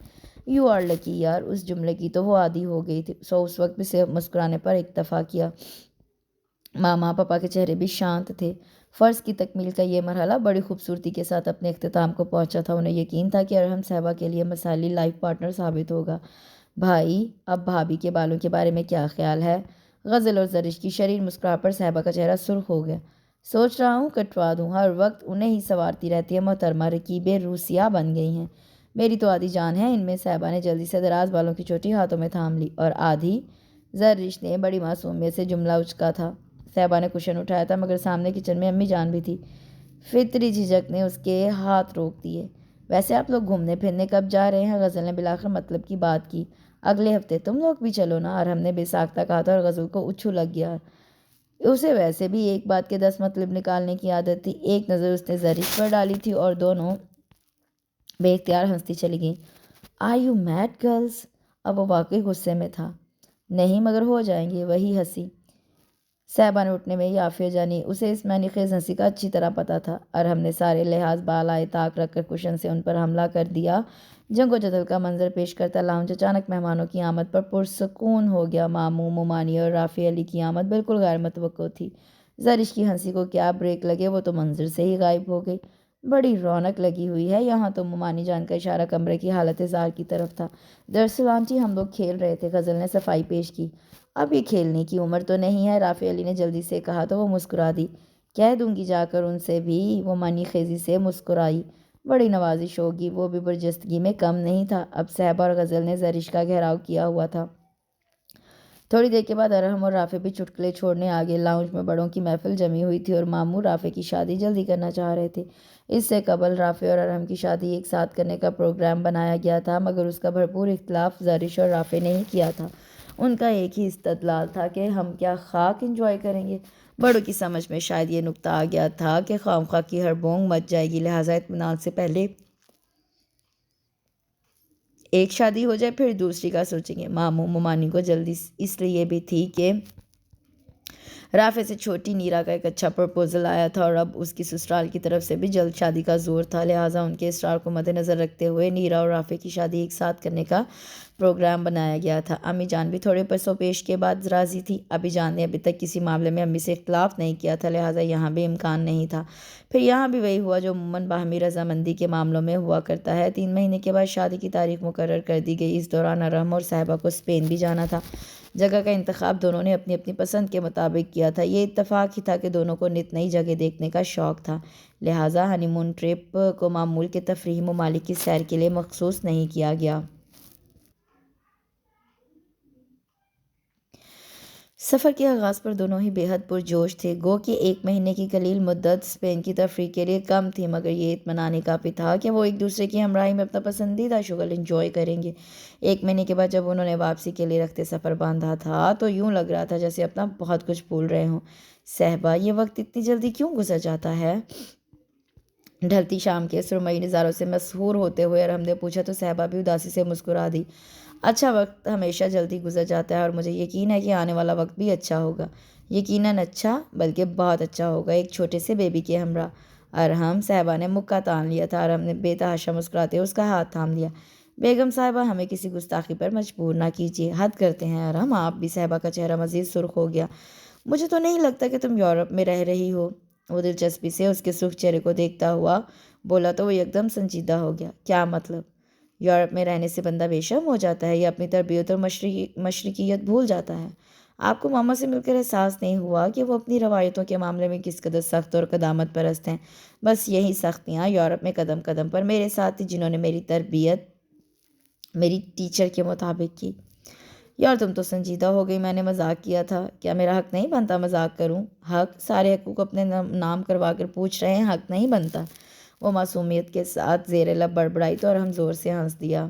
یو آر لکی یار، اس جملے کی تو وہ عادی ہو گئی تھی، سو اس وقت بھی صرف مسکرانے پر اکتفا کیا۔ ماما پاپا کے چہرے بھی شانت تھے۔ فرض کی تکمیل کا یہ مرحلہ بڑی خوبصورتی کے ساتھ اپنے اختتام کو پہنچا تھا۔ انہیں یقین تھا کہ ارحم صاحبہ کے لیے مثالی لائف پارٹنر ثابت ہوگا۔ بھائی، اب بھابھی کے بالوں کے بارے میں کیا خیال ہے؟ غزل اور زرش کی شریر مسکراہٹ پر صاحبہ کا چہرہ سرخ ہو گیا۔ سوچ رہا ہوں کٹوا دوں، ہر وقت انہیں ہی سنوارتی رہتی ہے، محترمہ رکیبیں روسیہ بن گئی ہیں۔ میری تو آدھی جان ہے ان میں۔ صاحبہ نے جلدی سے دراز بالوں کی چوٹی ہاتھوں میں تھام لی۔ اور آدھی؟ زرش نے بڑی معصومیت سے جملہ اچکا تھا۔ صاحبہ نے کشن اٹھایا تھا، مگر سامنے کچن میں امی جان بھی تھی۔ فطری جھجک نے اس کے ہاتھ روک دیے۔ ویسے آپ لوگ گھومنے پھرنے کب جا رہے ہیں؟ غزل نے بالآخر مطلب کی بات کی۔ اگلے ہفتے تم لوگ بھی چلو نا، ارحم نے بے ساختہ کہا تھا اور غزل کو اچھو لگ گیا۔ اسے ویسے بھی ایک بات کے 10 مطلب نکالنے کی عادت تھی۔ ایک نظر اس نے زرش پر ڈالی تھی اور دونوں بے اختیار ہنستی چلی گئیں۔ Are you mad girls? اب وہ واقعی غصے میں تھا۔ نہیں مگر ہو جائیں گے، وہی ہنسی۔ صاحبہ نے اٹھنے میں ہی عافیہ جانی۔ اسے اس معنی خیز ہنسی کا اچھی طرح پتہ تھا۔ ارحم نے سارے لحاظ بالائے طاق رکھ کر کشن سے ان پر حملہ کر دیا۔ جنگ و جدل کا منظر پیش کرتا لاؤنج اچانک مہمانوں کی آمد پر پرسکون ہو گیا۔ ماموں، ممانی اور رافع علی کی آمد بالکل غیر متوقع تھی۔ زرش کی ہنسی کو کیا بریک لگے، وہ تو منظر سے ہی غائب ہو گئی۔ بڑی رونق لگی ہوئی ہے یہاں تو، ممانی جان کا اشارہ کمرے کی حالت زار کی طرف تھا۔ دراصل آنٹی ہم لوگ کھیل رہے تھے، غزل نے صفائی پیش کی۔ اب یہ کھیلنے کی عمر تو نہیں ہے، رافع علی نے جلدی سے کہا تو وہ مسکرا دی۔ کہہ دوں گی جا کر ان سے بھی، وہ معنی خیزی سے مسکرائی۔ بڑی نوازش ہوگی، وہ بھی برجستگی میں کم نہیں تھا۔ اب صاحبہ اور غزل نے زرش کا گھیراؤ کیا ہوا تھا۔ تھوڑی دیر کے بعد ارحم اور رافع بھی چٹکلے چھوڑنے آگے۔ لاؤنج میں بڑوں کی محفل جمی ہوئی تھی اور ماموں رافع کی شادی جلدی کرنا چاہ رہے تھے۔ اس سے قبل رافع اور ارحم کی شادی ایک ساتھ کرنے کا پروگرام بنایا گیا تھا، مگر اس کا بھرپور اختلاف زرش اور رافع نے ہی کیا تھا۔ ان کا ایک ہی استدلال تھا کہ ہم کیا خاک انجوائے کریں گے۔ بڑوں کی سمجھ میں شاید یہ نکتہ آ گیا تھا کہ خواہ کی ہر بونگ مچ جائے گی، لہٰذا اطمینان سے پہلے ایک شادی ہو جائے پھر دوسری کا سوچیں گے۔ ماموں ممانی کو جلدی اس لیے بھی تھی کہ رافع سے چھوٹی نیرا کا ایک اچھا پرپوزل آیا تھا اور اب اس کی سسرال کی طرف سے بھی جلد شادی کا زور تھا، لہٰذا ان کے اصرار کو مد نظر رکھتے ہوئے نیرا اور رافع کی شادی ایک ساتھ کرنے کا پروگرام بنایا گیا تھا۔ امی جان بھی تھوڑے پسو پیش کے بعد راضی تھی۔ ابی جان نے ابھی تک کسی معاملے میں امی سے اختلاف نہیں کیا تھا، لہٰذا یہاں بھی امکان نہیں تھا۔ پھر یہاں بھی وہی ہوا جو عموماً باہمی رضامندی کے معاملوں میں ہوا کرتا ہے۔ 3 مہینے کے بعد شادی کی تاریخ مقرر کر دی گئی۔ اس دوران ارحم اور صاحبہ کو اسپین بھی جانا تھا۔ جگہ کا انتخاب دونوں نے اپنی اپنی پسند کے مطابق کیا تھا۔ یہ اتفاق ہی تھا کہ دونوں کو نت نئی جگہ دیکھنے کا شوق تھا، لہٰذا ہنی مون ٹرپ کو معمول کے تفریحی ممالک کی سیر کے لیے مخصوص نہیں کیا گیا۔ سفر کے آغاز پر دونوں ہی بے حد پرجوش تھے، گو کہ 1 مہینے کی قلیل مدت اسپین کی تفریح کے لیے کم تھی، مگر یہ اطمینان کافی تھا کہ وہ ایک دوسرے کی ہمراہی میں اپنا پسندیدہ شغل انجوائے کریں گے۔ 1 مہینے کے بعد جب انہوں نے واپسی کے لیے رخت سفر باندھا تھا تو یوں لگ رہا تھا جیسے اپنا بہت کچھ بھول رہے ہوں۔ صاحبہ، یہ وقت اتنی جلدی کیوں گزر جاتا ہے؟ ڈھلتی شام کے سرمئی نظاروں سے مسحور ہوتے ہوئے ارحم نے پوچھا تو صاحبہ بھی اداسی سے مسکرا دی۔ اچھا وقت ہمیشہ جلدی گزر جاتا ہے اور مجھے یقین ہے کہ آنے والا وقت بھی اچھا ہوگا۔ یقیناً اچھا، بلکہ بہت اچھا ہوگا، ایک چھوٹے سے بیبی کے ہمراہ۔ ارحم، صاحبہ نے مکہ تان لیا تھا۔ ارحم نے بے تحاشا مسکراتے اس کا ہاتھ تھام لیا۔ بیگم صاحبہ، ہمیں کسی گستاخی پر مجبور نہ کیجیے، حد کرتے ہیں ارحم آپ بھی۔ صاحبہ کا چہرہ مزید سرخ ہو گیا۔ مجھے تو نہیں لگتا کہ تم یورپ میں رہ رہی ہو۔ وہ دلچسپی سے اس کے سرخ چہرے کو دیکھتا ہوا بولا تو وہ یکدم سنجیدہ ہو گیا۔ کیا مطلب؟ یورپ میں رہنے سے بندہ بے شرم ہو جاتا ہے یا اپنی تربیت اور مشرقیت بھول جاتا ہے؟ آپ کو ماما سے مل کر احساس نہیں ہوا کہ وہ اپنی روایتوں کے معاملے میں کس قدر سخت اور قدامت پرست ہیں؟ بس یہی سختیاں یورپ میں قدم قدم پر میرے ساتھ تھی، جنہوں نے میری تربیت میری ٹیچر کے مطابق کی۔ یار تم تو سنجیدہ ہو گئی، میں نے مذاق کیا تھا، کیا میرا حق نہیں بنتا مذاق کروں؟ حق؟ سارے حقوق اپنے نام کروا کر پوچھ رہے ہیں، حق نہیں بنتا؟ وہ معصومیت کے ساتھ زیر لب بڑبڑائی تو اور ہم زور سے ہنس دیا۔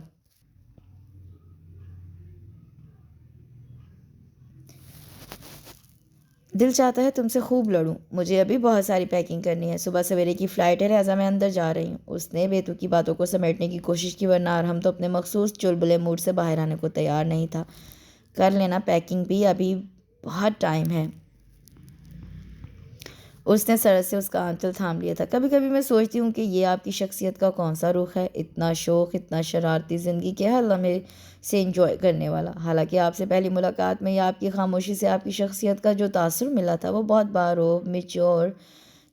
دل چاہتا ہے تم سے خوب لڑوں، مجھے ابھی بہت ساری پیکنگ کرنی ہے، صبح سویرے کی فلائٹ ہے، لہٰذا میں اندر جا رہی ہوں۔ اس نے بے تکی باتوں کو سمیٹنے کی کوشش کی، ورنہ ہم تو اپنے مخصوص چلبلے موڈ سے باہر آنے کو تیار نہیں تھا۔ کر لینا پیکنگ بھی، ابھی بہت ٹائم ہے۔ اس نے سر سے اس کا آنچل تھام لیا تھا۔ کبھی کبھی میں سوچتی ہوں کہ یہ آپ کی شخصیت کا کون سا رخ ہے، اتنا شوق، اتنا شرارتی، زندگی کے ہر لمحے سے انجوائے کرنے والا۔ حالانکہ آپ سے پہلی ملاقات میں یا آپ کی خاموشی سے آپ کی شخصیت کا جو تاثر ملا تھا وہ بہت باروب، میچور،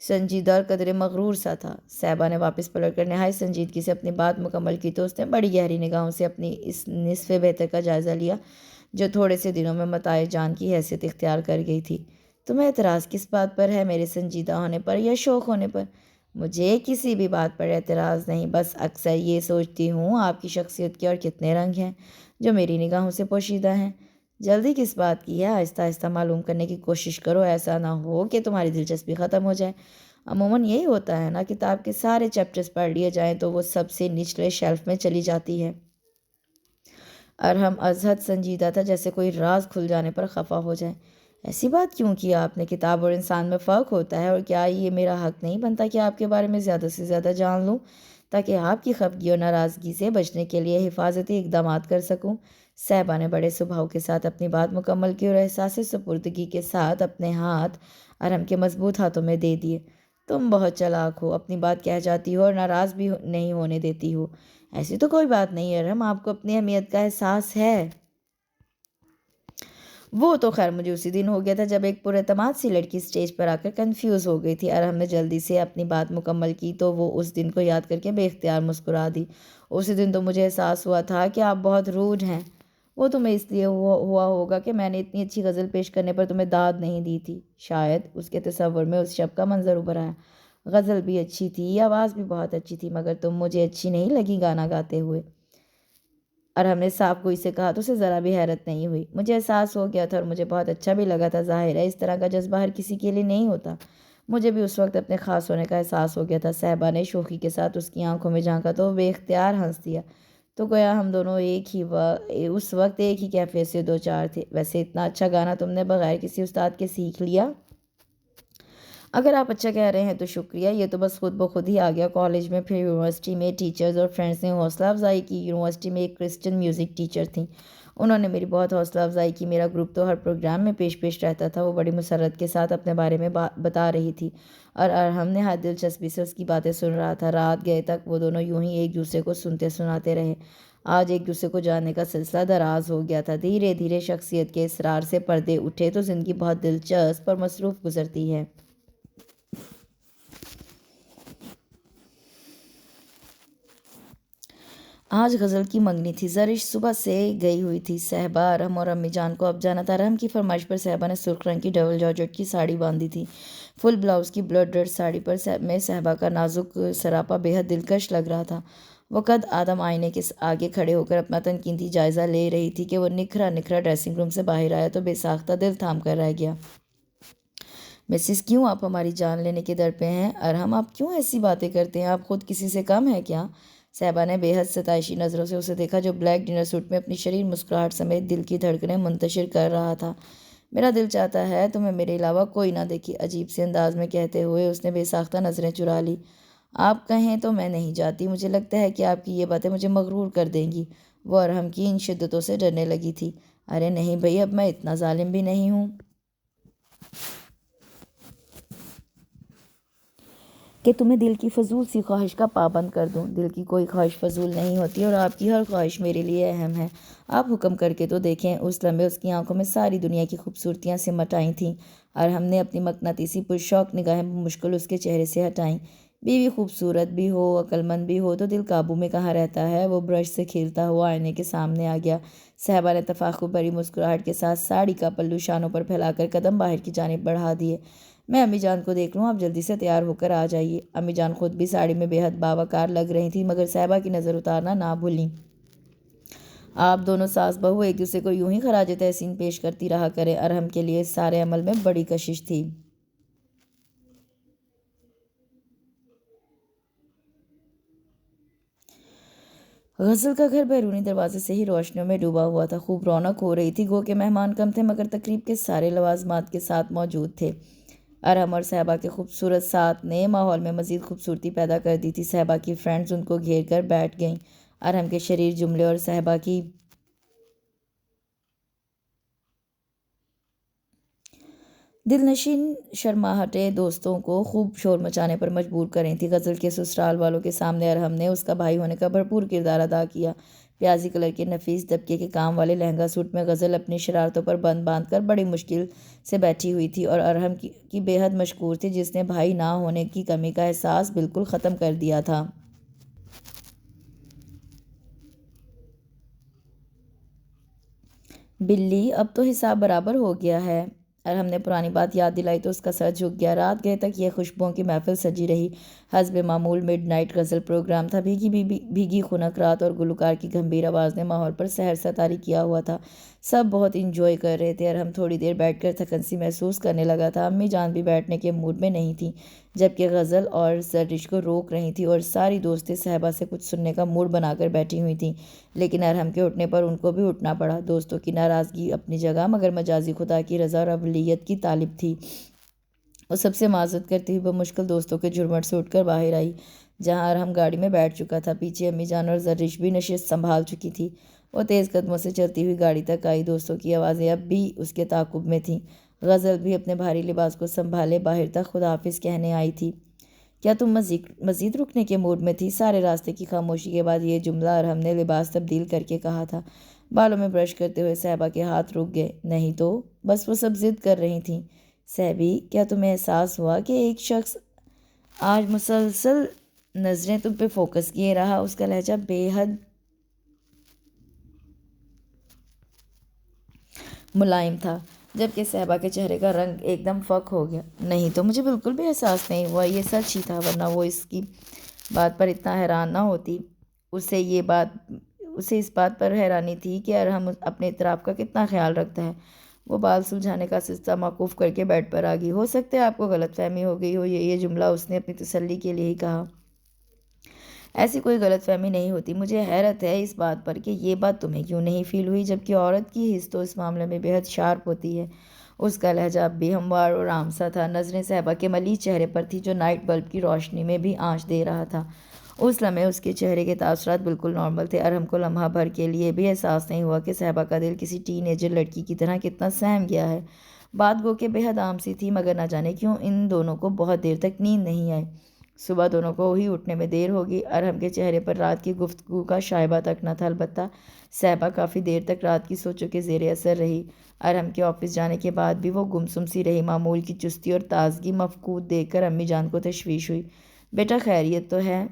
سنجیدہ اور قدرے مغرور سا تھا۔ صاحبہ نے واپس پلٹ کر نہایت سنجیدگی سے اپنی بات مکمل کی تو اس نے بڑی گہری نگاہوں سے اپنی اس نصف بہتر کا جائزہ لیا جو تھوڑے سے دنوں میں متاع جان کی حیثیت اختیار کر گئی تھی۔ تمہیں اعتراض کس بات پر ہے، میرے سنجیدہ ہونے پر یا شوق ہونے پر؟ مجھے کسی بھی بات پر اعتراض نہیں، بس اکثر یہ سوچتی ہوں آپ کی شخصیت کے اور کتنے رنگ ہیں جو میری نگاہوں سے پوشیدہ ہیں۔ جلدی کس بات کی ہے، آہستہ آہستہ معلوم کرنے کی کوشش کرو، ایسا نہ ہو کہ تمہاری دلچسپی ختم ہو جائے۔ عموماً یہی ہوتا ہے نا، کتاب کے سارے چیپٹرز پڑھ لیے جائیں تو وہ سب سے نچلے شیلف میں چلی جاتی ہے۔ ارحم ازحد سنجیدہ تھا، جیسے کوئی راز کھل جانے پر خفا ہو جائے۔ ایسی بات کیوں کی آپ نے؟ کتاب اور انسان میں فرق ہوتا ہے، اور کیا یہ میرا حق نہیں بنتا کہ آپ کے بارے میں زیادہ سے زیادہ جان لوں تاکہ آپ کی خفگی اور ناراضگی سے بچنے کے لیے حفاظتی اقدامات کر سکوں؟ صاحبہ نے بڑے سبھاؤ کے ساتھ اپنی بات مکمل کی اور احساس سپردگی کے ساتھ اپنے ہاتھ ارحم کے مضبوط ہاتھوں میں دے دیے۔ تم بہت چالاک ہو، اپنی بات کہہ جاتی ہو اور ناراض بھی نہیں ہونے دیتی ہو۔ ایسی تو کوئی بات نہیں ارحم، آپ کو اپنی اہمیت کا احساس ہے۔ وہ تو خیر مجھے اسی دن ہو گیا تھا جب ایک پراعتماد سی لڑکی اسٹیج پر آ کر کنفیوز ہو گئی تھی۔ ارحم نے جلدی سے اپنی بات مکمل کی تو وہ اس دن کو یاد کر کے بے اختیار مسکرا دی۔ اسی دن تو مجھے احساس ہوا تھا کہ آپ بہت روڈ ہیں۔ وہ تمہیں اس لیے ہوا ہوگا کہ میں نے اتنی اچھی غزل پیش کرنے پر تمہیں داد نہیں دی تھی، شاید۔ اس کے تصور میں اس شب کا منظر ابھر آیا۔ غزل بھی اچھی تھی، آواز بھی بہت اچھی تھی، مگر تم مجھے اچھی نہیں لگی گانا گاتے ہوئے۔ ارحم نے صاف گوئی سے کہا تو اسے ذرا بھی حیرت نہیں ہوئی۔ مجھے احساس ہو گیا تھا اور مجھے بہت اچھا بھی لگا تھا، ظاہر ہے اس طرح کا جذبہ ہر کسی کے لیے نہیں ہوتا۔ مجھے بھی اس وقت اپنے خاص ہونے کا احساس ہو گیا تھا۔ صاحبہ نے شوخی کے ساتھ اس کی آنکھوں میں جھانکا تو وہ بے اختیار ہنس دیا۔ تو گویا ہم دونوں اس وقت ایک ہی کیفیت سے دو چار تھے۔ ویسے اتنا اچھا گانا تم نے بغیر کسی استاد کے سیکھ لیا؟ اگر آپ اچھا کہہ رہے ہیں تو شکریہ، یہ تو بس خود بخود ہی آ گیا۔ کالج میں، پھر یونیورسٹی میں ٹیچرز اور فرینڈز نے حوصلہ افزائی کی۔ یونیورسٹی میں ایک کرسچن میوزک ٹیچر تھیں، انہوں نے میری بہت حوصلہ افزائی کی۔ میرا گروپ تو ہر پروگرام میں پیش رہتا تھا۔ وہ بڑی مسرت کے ساتھ اپنے بارے میں بتا رہی تھی اور ارحم نے ہر دلچسپی سے اس کی باتیں سن رہا تھا۔ رات گئے تک وہ دونوں یوں ہی ایک دوسرے کو سنتے سناتے رہے۔ آج ایک دوسرے کو جاننے کا سلسلہ دراز ہو گیا تھا۔ دھیرے دھیرے شخصیت کے اسرار سے پردے اٹھے تو زندگی بہت دلچسپ اور مصروف گزرتی ہے۔ آج غزل کی منگنی تھی، زرش صبح سے گئی ہوئی تھی۔ صاحبہ، ارحم اور امی جان کو اب جانا تھا۔ ارحم کی فرمائش پر صاحبہ نے سرخ رنگ کی ڈبل جارجٹ کی ساڑی باندھی تھی۔ فل بلاؤز کی بلڈ ریڈ ساڑی پر میں صاحبہ کا نازک سراپا بے حد دلکش لگ رہا تھا۔ وہ قد آدم آئینے کے آگے کھڑے ہو کر اپنا تنقیدی جائزہ لے رہی تھی کہ وہ نکھرا ڈریسنگ روم سے باہر آیا تو بے ساختہ دل تھام کر رہ گیا۔ مسز، کیوں آپ ہماری جان لینے کے در پہ ہیں؟ ارحم، آپ کیوں ایسی باتیں کرتے ہیں؟ آپ خود کسی سے کم ہیں کیا؟ صاحبہ نے بے حد ستائشی نظروں سے اسے دیکھا جو بلیک ڈنر سوٹ میں اپنی شریر مسکراہٹ سمیت دل کی دھڑکنیں منتشر کر رہا تھا۔ میرا دل چاہتا ہے تمہیں میرے علاوہ کوئی نہ دیکھے، عجیب سے انداز میں کہتے ہوئے اس نے بے ساختہ نظریں چرا لی۔ آپ کہیں تو میں نہیں جاتی، مجھے لگتا ہے کہ آپ کی یہ باتیں مجھے مغرور کر دیں گی۔ وہ ارحم کی ان شدتوں سے ڈرنے لگی تھی۔ ارے نہیں بھئی، اب میں اتنا ظالم بھی نہیں ہوں کہ تمہیں دل کی فضول سی خواہش کا پابند کر دوں۔ دل کی کوئی خواہش فضول نہیں ہوتی اور آپ کی ہر خواہش میرے لیے اہم ہے۔ آپ حکم کر کے تو دیکھیں۔ اس لمحے اس کی آنکھوں میں ساری دنیا کی خوبصورتیاں سمٹ آئی تھیں۔ ارحم نے اپنی مقناطیسی پرشوق نگاہیں بمشکل اس کے چہرے سے ہٹائیں۔ بیوی خوبصورت بھی ہو، عقل مند بھی ہو تو دل قابو میں کہاں رہتا ہے؟ وہ برش سے کھیلتا ہوا آئینے کے سامنے آ گیا۔ صاحبہ نے تفاخر بھری مسکراہٹ کے ساتھ ساڑی کا پلو شانوں پر پھیلا کر قدم باہر کی جانب بڑھا دیے۔ میں امی جان کو دیکھ لوں، آپ جلدی سے تیار ہو کر آ جائیے۔ امی جان خود بھی ساڑی میں بے حد باوقار لگ رہی تھیں مگر صاحبہ کی نظر اتارنا نہ بھولیں۔ آپ دونوں ساس بہو ایک دوسرے کو یوں ہی خراج تحسین پیش کرتی رہا کریں۔ ارحم کے لیے اس سارے عمل میں بڑی کشش تھی۔ غزل کا گھر بیرونی دروازے سے ہی روشنیوں میں ڈوبا ہوا تھا۔ خوب رونق ہو رہی تھی، گو کہ مہمان کم تھے مگر تقریب کے سارے لوازمات کے ساتھ موجود تھے۔ ارحم اور صحبا کے خوبصورت ساتھ نے ماحول میں مزید خوبصورتی پیدا کر دی تھی۔ صحبا کی فرینڈز ان کو گھیر کر بیٹھ گئیں۔ ارحم کے شریر جملے اور صحبا کی دل نشین شرماہٹیں دوستوں کو خوب شور مچانے پر مجبور کر رہی تھی۔ غزل کے سسرال والوں کے سامنے ارحم نے اس کا بھائی ہونے کا بھرپور کردار ادا کیا۔ پیازی کلر کے نفیس دبکے کے کام والے لہنگا سوٹ میں غزل اپنی شرارتوں پر بند باندھ کر بڑی مشکل سے بیٹھی ہوئی تھی اور ارحم کی بے حد مشکور تھی، جس نے بھائی نہ ہونے کی کمی کا احساس بالکل ختم کر دیا تھا۔ بلی، اب تو حساب برابر ہو گیا ہے۔ ارحم نے پرانی بات یاد دلائی تو اس کا سر جھک گیا۔ رات گئے تک یہ خوشبوؤں کی محفل سجی رہی۔ حسب معمول مڈ نائٹ غزل پروگرام تھا۔ بھیگی خنک رات اور گلوکار کی گمبھیر آواز نے ماحول پر سحر ستاری کیا ہوا تھا۔ سب بہت انجوائے کر رہے تھے۔ ارحم تھوڑی دیر بیٹھ کر تھکن سی محسوس کرنے لگا تھا۔ امی جان بھی بیٹھنے کے موڈ میں نہیں تھیں، جبکہ غزل اور زرش کو روک رہی تھی اور ساری دوستیں صحبا سے کچھ سننے کا موڈ بنا کر بیٹھی ہوئی تھیں، لیکن ارحم کے اٹھنے پر ان کو بھی اٹھنا پڑا۔ دوستوں کی ناراضگی اپنی جگہ، مگر مجازی خدا کی رضا اور اولیت کی طالب تھی۔ وہ سب سے معذرت کرتی ہوئی بمشکل دوستوں کے جھرمٹ سے اٹھ کر باہر آئی، جہاں ارحم گاڑی میں بیٹھ چکا تھا۔ پیچھے امی جان اور زرش بھی نشست سنبھال چکی تھی۔ وہ تیز قدموں سے چلتی ہوئی گاڑی تک آئی۔ دوستوں کی آوازیں اب بھی اس کے تعاقب میں تھیں۔ غزل بھی اپنے بھاری لباس کو سنبھالے باہر تک خدا حافظ کہنے آئی تھی۔ کیا تم مزید رکنے کے موڈ میں تھی؟ سارے راستے کی خاموشی کے بعد یہ جملہ ارحم نے لباس تبدیل کر کے کہا تھا۔ بالوں میں برش کرتے ہوئے صحبا کے ہاتھ رک گئے۔ نہیں تو بس وہ سب ضد کر رہی تھیں۔ صحبی، کیا تمہیں احساس ہوا کہ ایک شخص آج مسلسل نظریں تم پہ فوکس کیے رہا؟ اس کا لہجہ بے حد ملائم تھا، جبکہ صحبا کے چہرے کا رنگ ایک دم فک ہو گیا۔ نہیں تو مجھے بالکل بھی احساس نہیں ہوا، یہ سچ ہی تھا، ورنہ وہ اس کی بات پر اتنا حیران نہ ہوتی۔ اسے اس بات پر حیرانی تھی کہ ارحم اپنے اطراف کا کتنا خیال رکھتا ہے۔ وہ بال سلجھانے کا سلسلہ موقوف کر کے بیڈ پر آ گئی۔ ہو سکتا ہے آپ کو غلط فہمی ہو گئی ہو، یہ جملہ اس نے اپنی تسلی کے لیے ہی کہا۔ ایسی کوئی غلط فہمی نہیں ہوتی۔ مجھے حیرت ہے اس بات پر کہ یہ بات تمہیں کیوں نہیں فیل ہوئی، جبکہ عورت کی حس تو اس معاملے میں بے حد شارپ ہوتی ہے۔ اس کا لہجہ اب بھی ہموار اور عام سا تھا۔ نظریں صحبا کے ملیح چہرے پر تھی، جو نائٹ بلب کی روشنی میں بھی آنچ دے رہا تھا۔ اس لمحے اس کے چہرے کے تاثرات بالکل نارمل تھے۔ ارحم کو لمحہ بھر کے لیے بھی احساس نہیں ہوا کہ صحبا کا دل کسی ٹین ایجر لڑکی کی طرح کتنا سہم گیا ہے۔ بات گو کہ بے حد عام سی تھی، مگر نہ جانے کیوں ان دونوں کو بہت دیر تک نیند نہیں آئی۔ صبح دونوں کو ہی اٹھنے میں دیر ہوگی۔ ارحم کے چہرے پر رات کی گفتگو کا شائبہ تک نہ تھا، البتہ صحبا کافی دیر تک رات کی سوچوں کے زیر اثر رہی۔ ارحم کے آفس جانے کے بعد بھی وہ گمسم سی رہی۔ معمول کی چستی اور تازگی مفقود دیکھ کر امی جان کو تشویش ہوئی۔ بیٹا خیریت تو ہے؟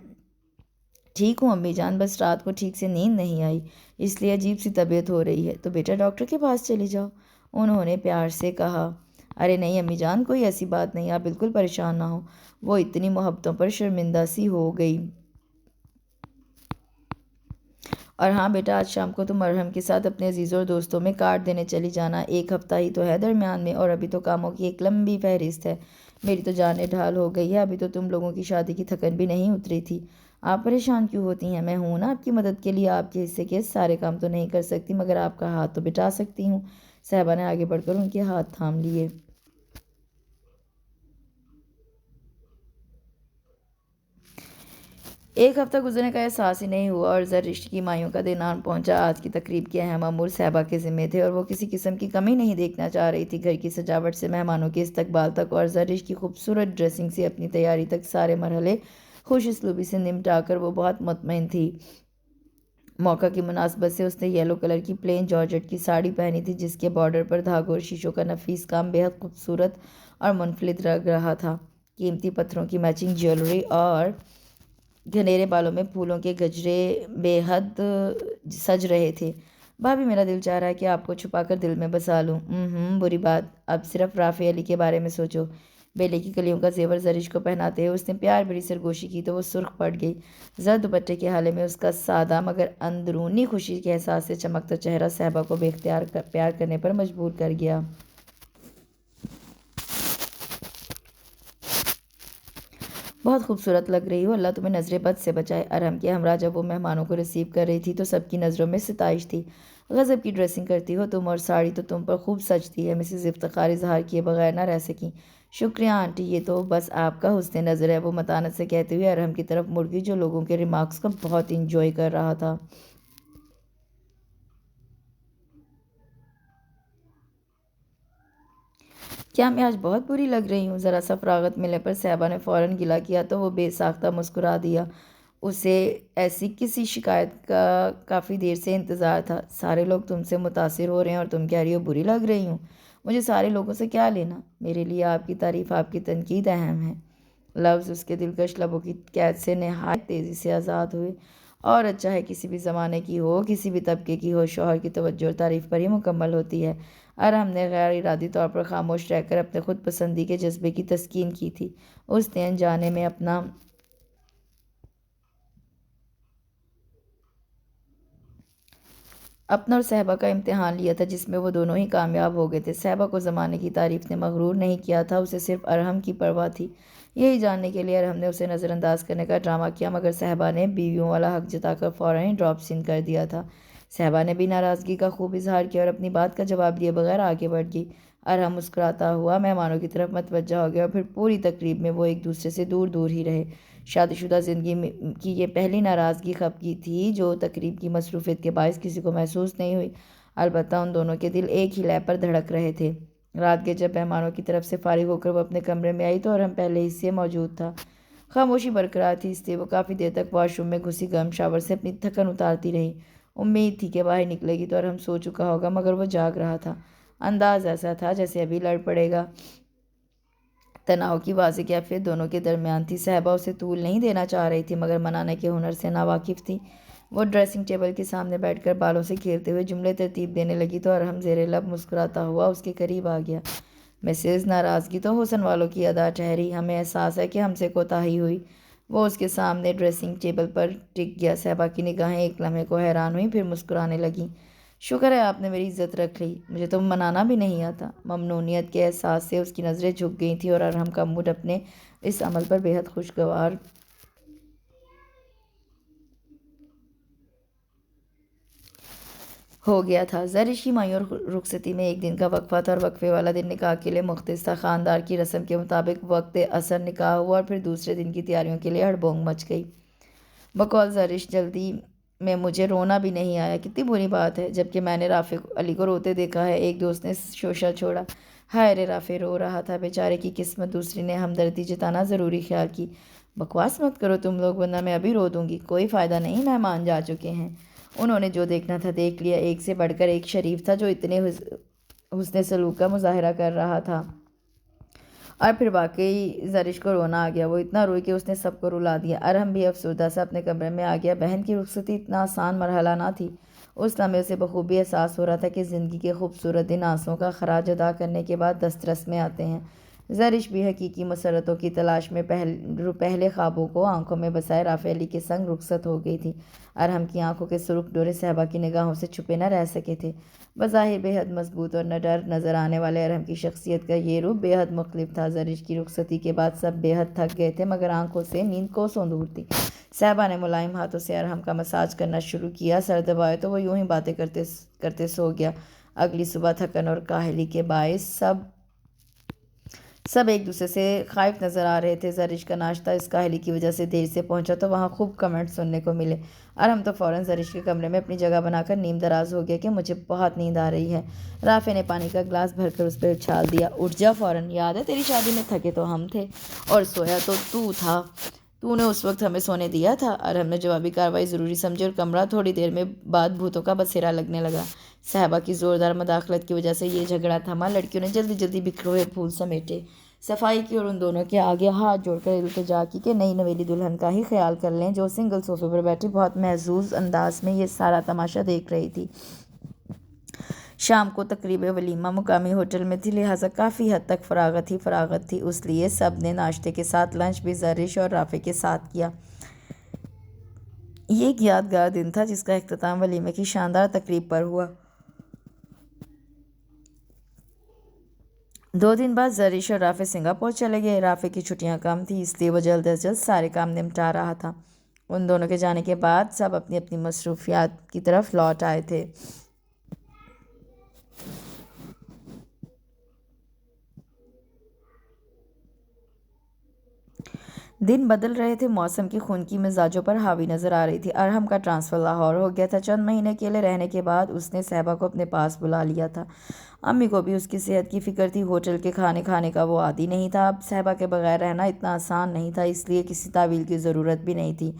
ٹھیک ہوں امی جان، بس رات کو ٹھیک سے نیند نہیں آئی، اس لیے عجیب سی طبیعت ہو رہی ہے۔ تو بیٹا ڈاکٹر کے پاس چلی جاؤ، انہوں نے پیار سے کہا۔ ارے نہیں امی جان، کوئی ایسی بات نہیں، آپ بالکل پریشان نہ ہوں۔ وہ اتنی محبتوں پر شرمندہ سی ہو گئی۔ اور ہاں بیٹا، آج شام کو تم ارحم کے ساتھ اپنے عزیزوں اور دوستوں میں کارڈ دینے چلی جانا۔ ایک ہفتہ ہی تو ہے درمیان میں، اور ابھی تو کاموں کی ایک لمبی فہرست ہے۔ میری تو جان ڈھال ہو گئی ہے، ابھی تو تم لوگوں کی شادی کی تھکن بھی نہیں اتری تھی۔ آپ پریشان کیوں ہوتی ہیں؟ میں ہوں نا آپ کی مدد کے لیے۔ آپ کے حصے کے سارے کام تو نہیں کر سکتی، مگر آپ کا ہاتھ تو بٹا سکتی ہوں۔ صحبا نے آگے بڑھ کر ان کے ہاتھ تھام لیے۔ ایک ہفتہ گزرنے کا احساس ہی نہیں ہوا اور زرش کی مائیوں کا دن آن پہنچا۔ آج کی تقریب کے اہم امور صحبا کے ذمے تھے اور وہ کسی قسم کی کمی نہیں دیکھنا چاہ رہی تھی۔ گھر کی سجاوٹ سے مہمانوں کے استقبال تک اور زرش کی خوبصورت ڈریسنگ سے اپنی تیاری تک، سارے مرحلے خوش اسلوبی سے نمٹا کر وہ بہت مطمئن تھی۔ موقع کی مناسبت سے اس نے یلو کلر کی پلین جارجٹ کی ساڑی پہنی تھی، جس کے بارڈر پر دھاگوں اور شیشوں کا نفیس کام بے حد خوبصورت اور منفرد لگ رہا تھا۔ قیمتی پتھروں کی میچنگ جیولری اور گھنیرے بالوں میں پھولوں کے گجرے بے حد سج رہے تھے۔ بھابھی، میرا دل چاہ رہا ہے کہ آپ کو چھپا کر دل میں بسا لوں۔ بری بات، اب صرف رافع علی کے بارے میں سوچو۔ بیلے کی کلیوں کا زیور زرش کو پہناتے ہوئے اس نے پیار بھری سرگوشی کی تو وہ سرخ پڑ گئی۔ زرد دوپٹے کے حالے میں اس کا سادہ مگر اندرونی خوشی کے احساس سے چمکتا چہرہ صحبا کو بے اختیار پیار کرنے پر مجبور کر گیا۔ بہت خوبصورت لگ رہی ہو، اللہ تمہیں نظر بد سے بچائے۔ ارحم کے ہمراہ جب وہ مہمانوں کو ریسیو کر رہی تھی تو سب کی نظروں میں ستائش تھی۔ غضب کی ڈریسنگ کرتی ہو تم، اور ساڑی تو تم پر خوب سجتی ہے۔ مسز افتخار اظہار کیے بغیر نہ رہ سکیں۔ شکریہ آنٹی، یہ تو بس آپ کا حسن نظر ہے، وہ متانت سے کہتے ہوئے ارحم کی طرف مڑ گئی جو لوگوں کے ریمارکس کو بہت انجوائے کر رہا تھا۔ کیا میں آج بہت بری لگ رہی ہوں؟ ذرا سا فراغت ملنے پر صحبا نے فوراً گلا کیا تو وہ بے ساختہ مسکرا دیا۔ اسے ایسی کسی شکایت کا کافی دیر سے انتظار تھا۔ سارے لوگ تم سے متاثر ہو رہے ہیں اور تم کہہ رہی ہو بری لگ رہی ہوں۔ مجھے سارے لوگوں سے کیا لینا؟ میرے لیے آپ کی تعریف، آپ کی تنقید اہم ہے۔ لفظ اس کے دلکش لبوں کی قید سے نہایت تیزی سے آزاد ہوئے۔ عورت چاہے کسی بھی زمانے کی ہو، کسی بھی طبقے کی ہو، شوہر کی توجہ اور تعریف پر ہی مکمل ہوتی ہے۔ ارحم نے غیر ارادی طور پر خاموش رہ کر اپنے خود پسندی کے جذبے کی تسکین کی تھی۔ اس نے انجانے میں اپنا اور صحبا کا امتحان لیا تھا جس میں وہ دونوں ہی کامیاب ہو گئے تھے۔ صحبا کو زمانے کی تعریف نے مغرور نہیں کیا تھا، اسے صرف ارحم کی پرواہ تھی۔ یہی جاننے کے لیے ارحم نے اسے نظر انداز کرنے کا ڈرامہ کیا، مگر صحبا نے بیویوں والا حق جتا کر فوراً ہی ڈراپ سین کر دیا تھا۔ صحبا نے بھی ناراضگی کا خوب اظہار کیا اور اپنی بات کا جواب دیے بغیر آگے بڑھ گئی۔ ارحم مسکراتا ہوا مہمانوں کی طرف متوجہ ہو گیا اور پھر پوری تقریب میں وہ ایک دوسرے سے دور دور ہی رہے۔ شادی شدہ زندگی کی یہ پہلی ناراضگی خفگی تھی جو تقریب کی مصروفیت کے باعث کسی کو محسوس نہیں ہوئی۔ البتہ ان دونوں کے دل ایک ہی لے پر دھڑک رہے تھے۔ رات کے جب مہمانوں کی طرف سے فارغ ہو کر وہ اپنے کمرے میں آئی تو ارحم پہلے حصے موجود تھا۔ خاموشی برقرار تھی، اس لیے وہ کافی دیر تک واش روم میں گھسی گرم شاور سے اپنی تھکن اتارتی رہی۔ امید تھی کہ باہر نکلے گی تو ارحم سو چکا ہوگا، مگر وہ جاگ رہا تھا۔ انداز ایسا تھا جیسے ابھی لڑ پڑے گا۔ تناؤ کی واضح کیفیت دونوں کے درمیان تھی۔ صحبا اسے طول نہیں دینا چاہ رہی تھی مگر منانے کے ہنر سے ناواقف تھی۔ وہ ڈریسنگ ٹیبل کے سامنے بیٹھ کر بالوں سے کھیلتے ہوئے جملے ترتیب دینے لگی تو ارحم زیر لب مسکراتا ہوا اس کے قریب آ گیا۔ مسز، ناراضگی تو حسن والوں کی ادا ٹھہری، ہمیں احساس ہے کہ ہم سے کوتاہی ہوئی۔ وہ اس کے سامنے ڈریسنگ ٹیبل پر ٹک گیا۔ صحبا کی نگاہیں ایک لمحے کو حیران ہوئیں، پھر مسکرانے لگیں۔ شکر ہے آپ نے میری عزت رکھ لی، مجھے تو منانا بھی نہیں آتا۔ ممنونیت کے احساس سے اس کی نظریں جھک گئی تھیں اور ارحم کا موڈ اپنے اس عمل پر بے حد خوشگوار ہو گیا تھا۔ زرش کی مایور رخصتی میں ایک دن کا وقفہ تھا اور وقفے والا دن نکاح کے لیے مختص تھا۔ خاندار کی رسم کے مطابق وقت اثر نکاح ہوا اور پھر دوسرے دن کی تیاریوں کے لیے ہڑبونگ مچ گئی۔ بقول زرش، جلدی میں مجھے رونا بھی نہیں آیا، کتنی بری بات ہے، جبکہ میں نے رافع علی کو روتے دیکھا ہے، ایک دوست نے شوشہ چھوڑا۔ ہائے رے، رافع رو رہا تھا بیچارے کی قسمت، دوسری نے ہمدردی جتانا ضروری خیال کی۔ بکواس مت کرو تم لوگ ورنہ میں ابھی رو دوں گی۔ کوئی فائدہ نہیں، مہمان جا چکے ہیں، انہوں نے جو دیکھنا تھا دیکھ لیا۔ ایک سے بڑھ کر ایک شریف تھا جو اتنے حسن سلوک کا مظاہرہ کر رہا تھا۔ اور پھر واقعی زرش کو رونا آ گیا، وہ اتنا روئی کہ اس نے سب کو رلا دیا۔ ارحم بھی افسردہ سا اپنے کمرے میں آ گیا۔ بہن کی رخصتی اتنا آسان مرحلہ نہ تھی۔ اس لمحے اسے بخوبی احساس ہو رہا تھا کہ زندگی کے خوبصورت دن آنسوؤں کا خراج ادا کرنے کے بعد دسترس میں آتے ہیں۔ زرش بھی حقیقی مسرتوں کی تلاش میں پہلے خوابوں کو آنکھوں میں بسائے رافع علی کے سنگ رخصت ہو گئی تھی۔ ارحم کی آنکھوں کے سرخ ڈورے صحبا کی نگاہوں سے چھپے نہ رہ سکے تھے۔ بظاہر بے حد مضبوط اور نڈر نظر آنے والے ارحم کی شخصیت کا یہ روپ بے حد مختلف تھا۔ زرش کی رخصتی کے بعد سب بے حد تھک گئے تھے مگر آنکھوں سے نیند کوسوں دور تھی۔ صحبا نے ملائم ہاتھوں سے ارحم کا مساج کرنا شروع کیا، سر دبائے تو وہ یوں ہی باتیں کرتے سو گیا۔ اگلی صبح تھکن اور کاہلی کے باعث سب ایک دوسرے سے خائف نظر آ رہے تھے۔ زرش کا ناشتہ اس کاہلی کی وجہ سے دیر سے پہنچا تو وہاں خوب کمنٹ سننے کو ملے۔ ارحم تو فوراً زرش کے کمرے میں اپنی جگہ بنا کر نیم دراز ہو گیا کہ مجھے بہت نیند آ رہی ہے۔ رافع نے پانی کا گلاس بھر کر اس پہ اچھال دیا۔ اٹھ جا فوراً، یاد ہے تیری شادی میں تھکے تو ہم تھے اور سویا تو تو تھا، تو نے اس وقت ہمیں سونے دیا تھا۔ ارحم نے جوابی کارروائی ضروری سمجھی اور کمرہ تھوڑی دیر میں بعد بھوتوں کا بسیرا لگنے لگا۔ صحبا کی زوردار مداخلت کی وجہ سے یہ جھگڑا تھما۔ لڑکیوں نے جلدی جلدی بکھرے ہوئے پھول سمیٹے، صفائی کی اور ان دونوں کے آگے ہاتھ جوڑ کر التجا کی کہ نئی نویلی دلہن کا ہی خیال کر لیں جو سنگل صوفے پر بیٹھی بہت محظوظ انداز میں یہ سارا تماشا دیکھ رہی تھی۔ شام کو تقریب ولیمہ مقامی ہوٹل میں تھی، لہٰذا کافی حد تک فراغت تھی، اس لیے سب نے ناشتے کے ساتھ لنچ بھی زرش اور رافع کے ساتھ کیا۔ یہ ایک یادگار دن تھا جس کا اختتام ولیمے کی شاندار تقریب پر ہوا۔ 2 دن بعد زرش اور رافع سنگاپور چلے گئے۔ رافع کی چھٹیاں کم تھیں، اس لیے وہ جلد از جلد سارے کام نمٹا رہا تھا۔ ان دونوں کے جانے کے بعد سب اپنی اپنی مصروفیات کی طرف لوٹ آئے تھے۔ دن بدل رہے تھے، موسم کی خنکی مزاجوں پر حاوی نظر آ رہی تھی۔ ارحم کا ٹرانسفر لاہور ہو گیا تھا۔ چند مہینے اکیلے رہنے کے بعد اس نے صحبا کو اپنے پاس بلا لیا تھا۔ امی کو بھی اس کی صحت کی فکر تھی۔ ہوٹل کے کھانے کھانے کا وہ عادی نہیں تھا۔ اب صحبا کے بغیر رہنا اتنا آسان نہیں تھا، اس لیے کسی تعویل کی ضرورت بھی نہیں تھی۔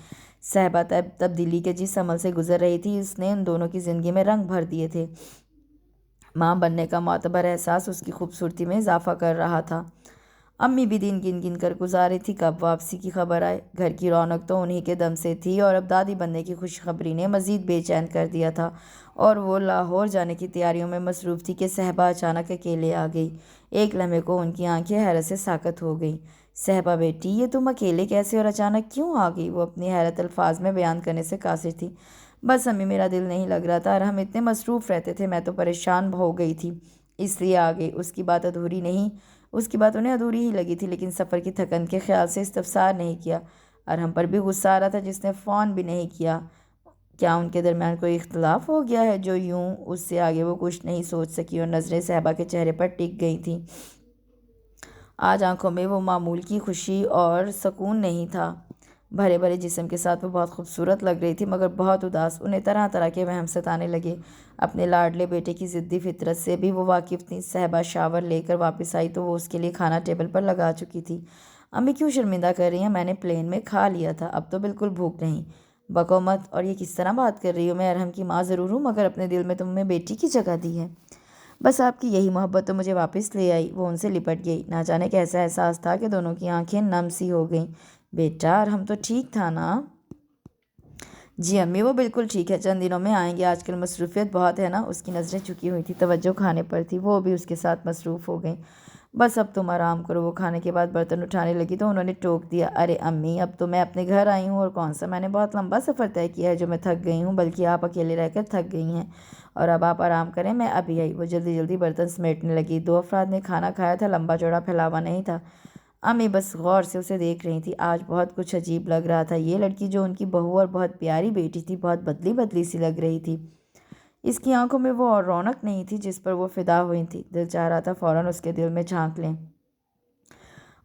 صحبا تبدیلی کے جس عمل سے گزر رہی تھی، اس نے ان دونوں کی زندگی میں رنگ بھر دیے تھے۔ ماں بننے کا معتبر احساس اس کی خوبصورتی میں اضافہ کر رہا تھا۔ امی بھی دن گن کر گزاری تھی کب واپسی کی خبر آئے۔ گھر کی رونق تو انہی کے دم سے تھی، اور اب دادی بننے کی خوشخبری نے مزید بے چین کر دیا تھا، اور وہ لاہور جانے کی تیاریوں میں مصروف تھی کہ صحبا اچانک اکیلے آ گئی۔ ایک لمحے کو ان کی آنکھیں حیرت سے ساکت ہو گئیں۔ صحبا بیٹی، یہ تم اکیلے کیسے اور اچانک کیوں آ گئی؟ وہ اپنی حیرت الفاظ میں بیان کرنے سے قاصر تھی۔ بس امی، میرا دل نہیں لگ رہا تھا، اور ہم اتنے مصروف رہتے تھے، میں تو پریشان ہو گئی تھی، اس لیے آ گئی۔ اس کی بات انہیں ادھوری ہی لگی تھی، لیکن سفر کی تھکن کے خیال سے استفسار نہیں کیا۔ ارحم پر بھی غصہ آ رہا تھا جس نے فون بھی نہیں کیا۔ کیا ان کے درمیان کوئی اختلاف ہو گیا ہے؟ جو یوں اس سے آگے وہ کچھ نہیں سوچ سکی، اور نظریں صحبا کے چہرے پر ٹک گئی تھیں۔ آج آنکھوں میں وہ معمول کی خوشی اور سکون نہیں تھا۔ بھرے جسم کے ساتھ وہ بہت خوبصورت لگ رہی تھی، مگر بہت اداس۔ انہیں طرح طرح کے وہم ستانے لگے۔ اپنے لاڈلے بیٹے کی ضدی فطرت سے بھی وہ واقف تھیں۔ صحبا شاور لے کر واپس آئی تو وہ اس کے لیے کھانا ٹیبل پر لگا چکی تھی۔ امی کیوں شرمندہ کر رہی ہیں؟ میں نے پلین میں کھا لیا تھا، اب تو بالکل بھوک نہیں۔ بکو مت، اور یہ کس طرح بات کر رہی ہو؟ میں ارحم کی ماں ضرور ہوں، مگر اپنے دل میں تم نے بیٹی کی جگہ دی ہے۔ بس آپ کی یہی محبت تو مجھے واپس لے آئی۔ وہ ان سے لپٹ گئی۔ نہ جانے کیسا احساس تھا کہ دونوں کی آنکھیں نم سی ہو گئیں۔ بیٹا، ارحم تو ٹھیک تھا نا؟ جی امی، وہ بالکل ٹھیک ہے، چند دنوں میں آئیں گے، آج کل مصروفیت بہت ہے نا۔ اس کی نظریں جھکی ہوئی تھی، توجہ کھانے پر تھی، وہ بھی اس کے ساتھ مصروف ہو گئیں۔ بس اب تم آرام کرو۔ وہ کھانے کے بعد برتن اٹھانے لگی تو انہوں نے ٹوک دیا، ارے امی، اب تو میں اپنے گھر آئی ہوں، اور کون سا میں نے بہت لمبا سفر طے کیا ہے جو میں تھک گئی ہوں، بلکہ آپ اکیلے رہ کر تھک گئی ہیں، اور اب آپ آرام کریں، میں ابھی آئی۔ وہ جلدی برتن سمیٹنے لگی۔ 2 افراد نے کھانا کھایا تھا، لمبا چوڑا پھیلاوا نہیں تھا۔ امی بس غور سے اسے دیکھ رہی تھی۔ آج بہت کچھ عجیب لگ رہا تھا۔ یہ لڑکی جو ان کی بہو اور بہت پیاری بیٹی تھی، بہت بدلی سی لگ رہی تھی۔ اس کی آنکھوں میں وہ اور رونق نہیں تھی جس پر وہ فدا ہوئی تھی۔ دل چاہ رہا تھا فوراً اس کے دل میں جھانک لیں۔